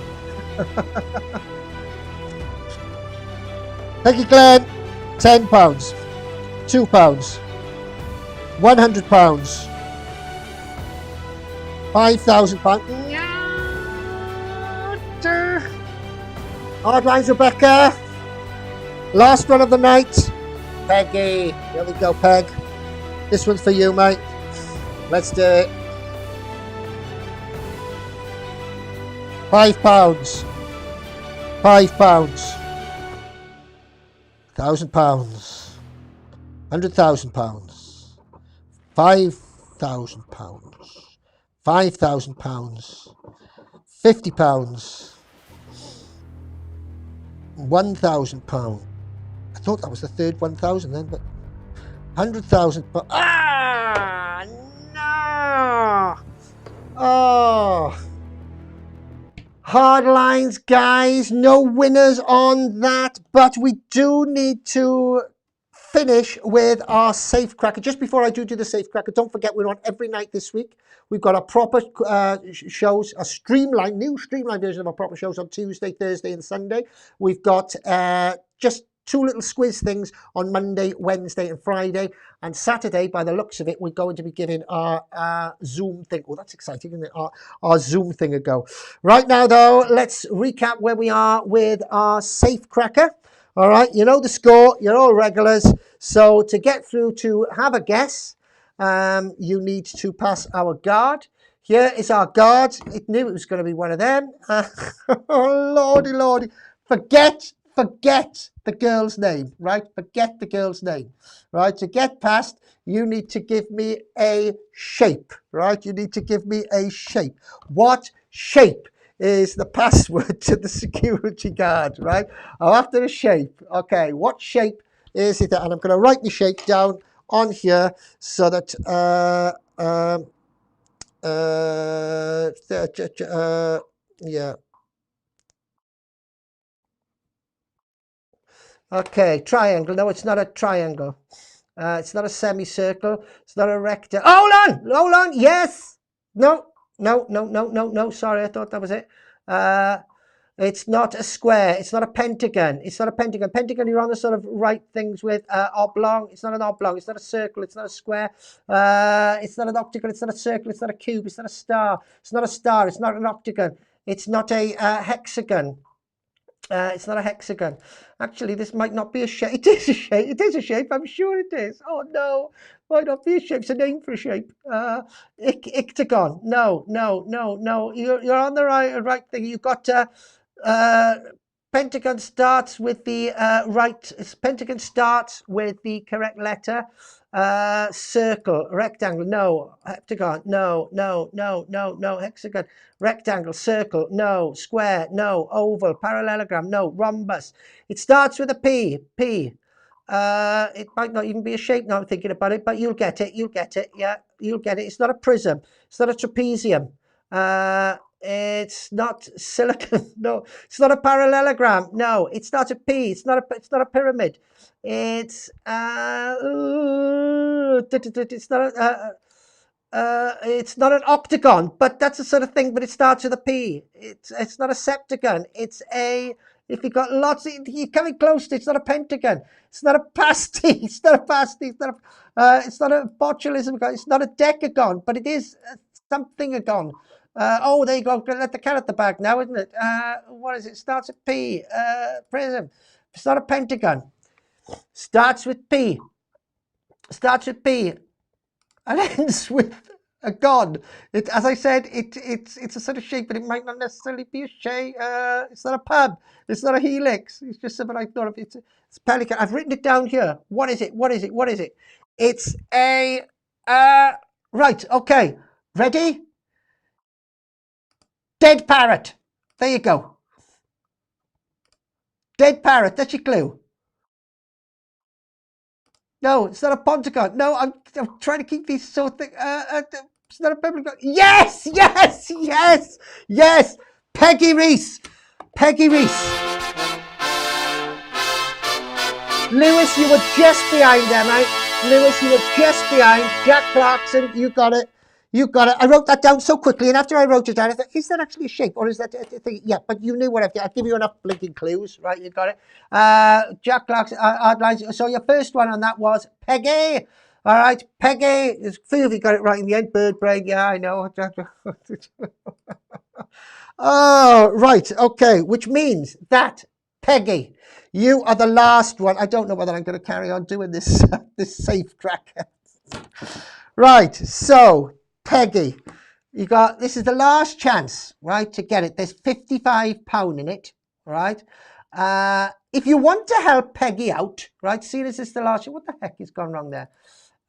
Thank you, Glenn. £10, £2, £100, £5,000. Hard lines, Rebecca. Last one of the night, Peggy. Here we go, Peg. This one's for you, mate. Let's do it. £5, £5, £1,000, £100,000, £5,000, £5,000, £50, £1,000. I thought that was the third 1,000 then, but 100,000. Ah, no! Oh, hard lines, guys. No winners on that, but we do need to finish with our safe cracker. Just before I do the safe cracker, don't forget we're on every night this week. We've got our proper shows, a new streamlined version of our proper shows on Tuesday, Thursday, and Sunday. We've got just 2 little Squiz things on Monday, Wednesday, and Friday. And Saturday, by the looks of it, we're going to be giving our Zoom thing. Oh, that's exciting, isn't it? Our Zoom thing a go. Right now, though, let's recap where we are with our safe cracker. All right, you know the score. You're all regulars. So to get through to have a guess, you need to pass our guard. Here is our guard. It knew it was going to be one of them. Oh, lordy, lordy. Forget the girl's name, right? Forget the girl's name, right? To get past, you need to give me a shape, right? You need to give me a shape. What shape is the password to the security guard, right? I'm after the shape. Okay, what shape is it? And I'm going to write the shape down on here so that yeah. Okay, triangle. No, it's not a triangle. It's not a semicircle. It's not a rectangle. Hold on. Yes. No. Sorry, I thought that was it. It's not a square. It's not a pentagon. It's not a pentagon. Pentagon, you're on the sort of right things with. Oblong. It's not an oblong. It's not a circle. It's not a square. It's not an octagon. It's not a circle. It's not a cube. It's not a star. It's not a star. It's not an octagon. It's not a hexagon. It's not a hexagon. Actually, this might not be a shape. It is a shape. It is a shape. I'm sure it is. Oh, no. Might not be a shape. It's a name for a shape. Ictagon. No. You're on the right thing. You've got pentagon starts with the pentagon starts with the correct letter. Circle, rectangle, no. Heptagon, no. Hexagon, rectangle, circle, no. Square, no. Oval, parallelogram, no. Rhombus. It starts with a P. It might not even be a shape now I'm thinking about it, but you'll get it. Yeah, you'll get it. It's not a prism. It's not a trapezium. It's not silicon. No, it's not a parallelogram. No, it's not a P. It's not a pyramid. It's it's not an octagon, but that's the sort of thing. But it starts with a P. It's not a septagon. It's a if you've got lots, you're coming close to. It's not a pentagon. It's not a pasty. It's not a pasty. It's not a botulism. It's not a decagon, but it is something agon. There you go. Let the cat at the bag now, isn't it? What is it? Starts with P. Prism. It's not a pentagon. Starts with P. And ends with a gon. As I said, it's a sort of shape, but it might not necessarily be a shape. It's not a pub. It's not a helix. It's just something I thought of. It's pelican. I've written it down here. What is it? It's a right. Okay. Ready? Dead parrot. There you go. Dead parrot. That's your clue. No, it's not a pentagon. No, I'm trying to keep these so thick. It's not a pentagon. Yes. Peggy Reese. Lewis, you were just behind there, mate. Jack Clarkson, you got it. I wrote that down so quickly, and after I wrote it down, I thought, is that actually a shape, or is that a thing? Yeah, but you knew what I'll give you enough blinking clues, right? You got it. Jack Clarkson, lines. So your first one on that was Peggy. All right, Peggy. There's a few of you got it right in the end. Bird brain, yeah, I know. Oh, right, okay, which means that, Peggy, you are the last one. I don't know whether I'm going to carry on doing this, this safe cracker. Right, so, Peggy, this is the last chance, right, to get it. There's £55 in it, right? If you want to help Peggy out, right, see this is the last, what the heck has gone wrong there?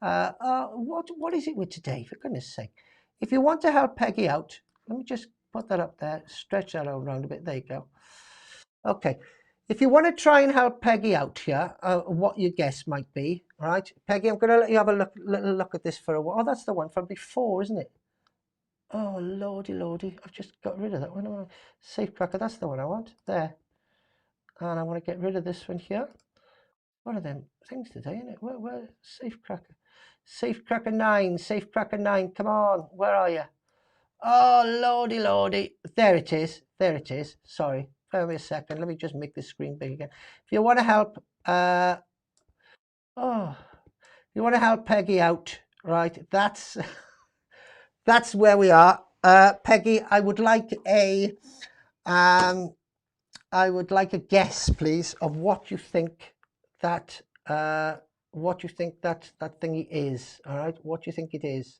What is it with today, for goodness sake? If you want to help Peggy out, let me just put that up there, stretch that around a bit, there you go. Okay, if you want to try and help Peggy out here, what your guess might be, right? Peggy, I'm going to let you have a little look at this for a while. Oh, that's the one from before, isn't it? Oh, lordy, I've just got rid of that one. Safe cracker, that's the one I want, there. And I want to get rid of this one here. What are them things today, isn't it? Where Safecracker? Safecracker 9, Safecracker 9, come on, where are you? Oh, lordy, lordy. There it is. There it is. Sorry. Bear me a second. Let me just make the screen big again. If you want to help, you want to help Peggy out, right? That's where we are. Peggy, I would like a guess, please, of what you think that that thingy is. All right, what do you think it is?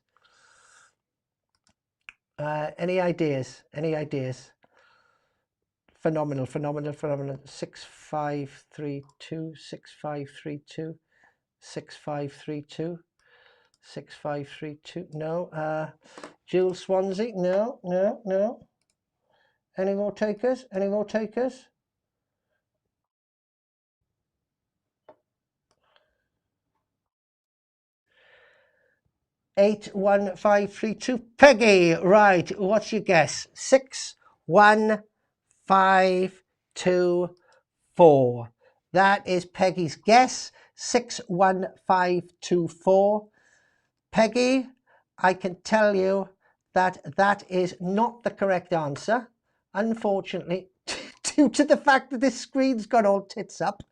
Any ideas? Any ideas? Phenomenal, phenomenal, phenomenal. 6532, 6532, 6532, 6532. No. Jules Swansea. No, no, no. Any more takers? Any more takers? Eight, 1, 5, 3, 2. Peggy, right. What's your guess? 6, 1, 5, 2, 4. That is Peggy's guess. 61524. Peggy, I can tell you that that is not the correct answer, unfortunately, due to the fact that this screen's got all tits up,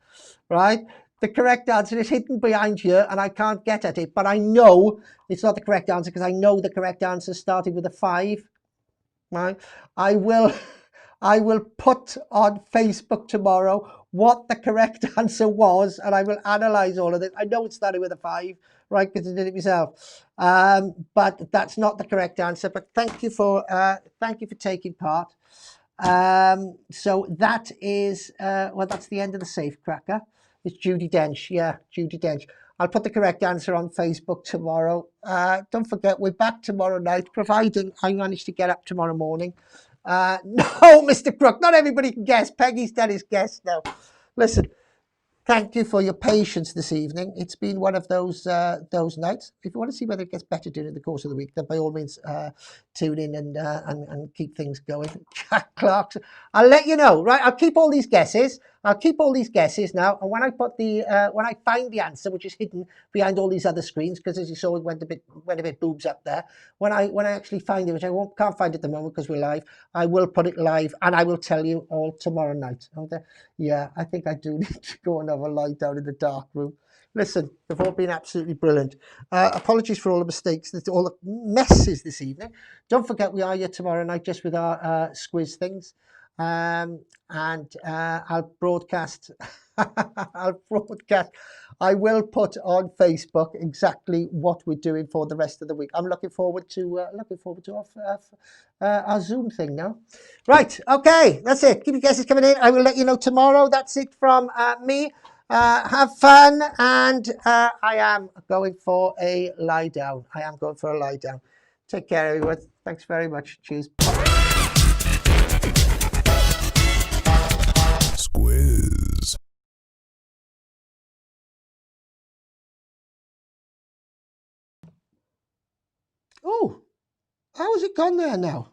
right? The correct answer is hidden behind here and I can't get at it, but I know it's not the correct answer because I know the correct answer started with a 5, right? I will put on Facebook tomorrow what the correct answer was, and I will analyze all of it. I know it started with a 5, right? Because I did it myself. But that's not the correct answer. But thank you for taking part. So that is well, that's the end of the safe cracker. It's Judy Dench. Yeah, Judy Dench. I'll put the correct answer on Facebook tomorrow. Don't forget, we're back tomorrow night, providing I manage to get up tomorrow morning. No, Mr. Crook, not everybody can guess. Peggy's done his guess now. Listen, thank you for your patience this evening. It's been one of those nights. If you want to see whether it gets better during the course of the week, then by all means tune in and keep things going. Jack Clarkson, I'll let you know, right? I'll keep all these guesses. I'll keep all these guesses now. And when I put when I find the answer, which is hidden behind all these other screens, because as you saw, it went a bit boobs up there. When I actually find it, which I can't find at the moment because we're live, I will put it live and I will tell you all tomorrow night. Okay? Yeah, I think I do need to go and have a lie down in the dark room. Listen, they've all been absolutely brilliant. Apologies for all the mistakes, all the messes this evening. Don't forget, we are here tomorrow night just with our Squiz things. And I'll broadcast. I will put on Facebook exactly what we're doing for the rest of the week. I'm looking forward to our Zoom thing now. Right, okay, that's it. Keep your guesses coming in. I will let you know tomorrow. That's it from me. Have fun, and I am going for a lie down. Take care, everyone. Thanks very much. Cheers. Squiz. Oh, how has it gone there now?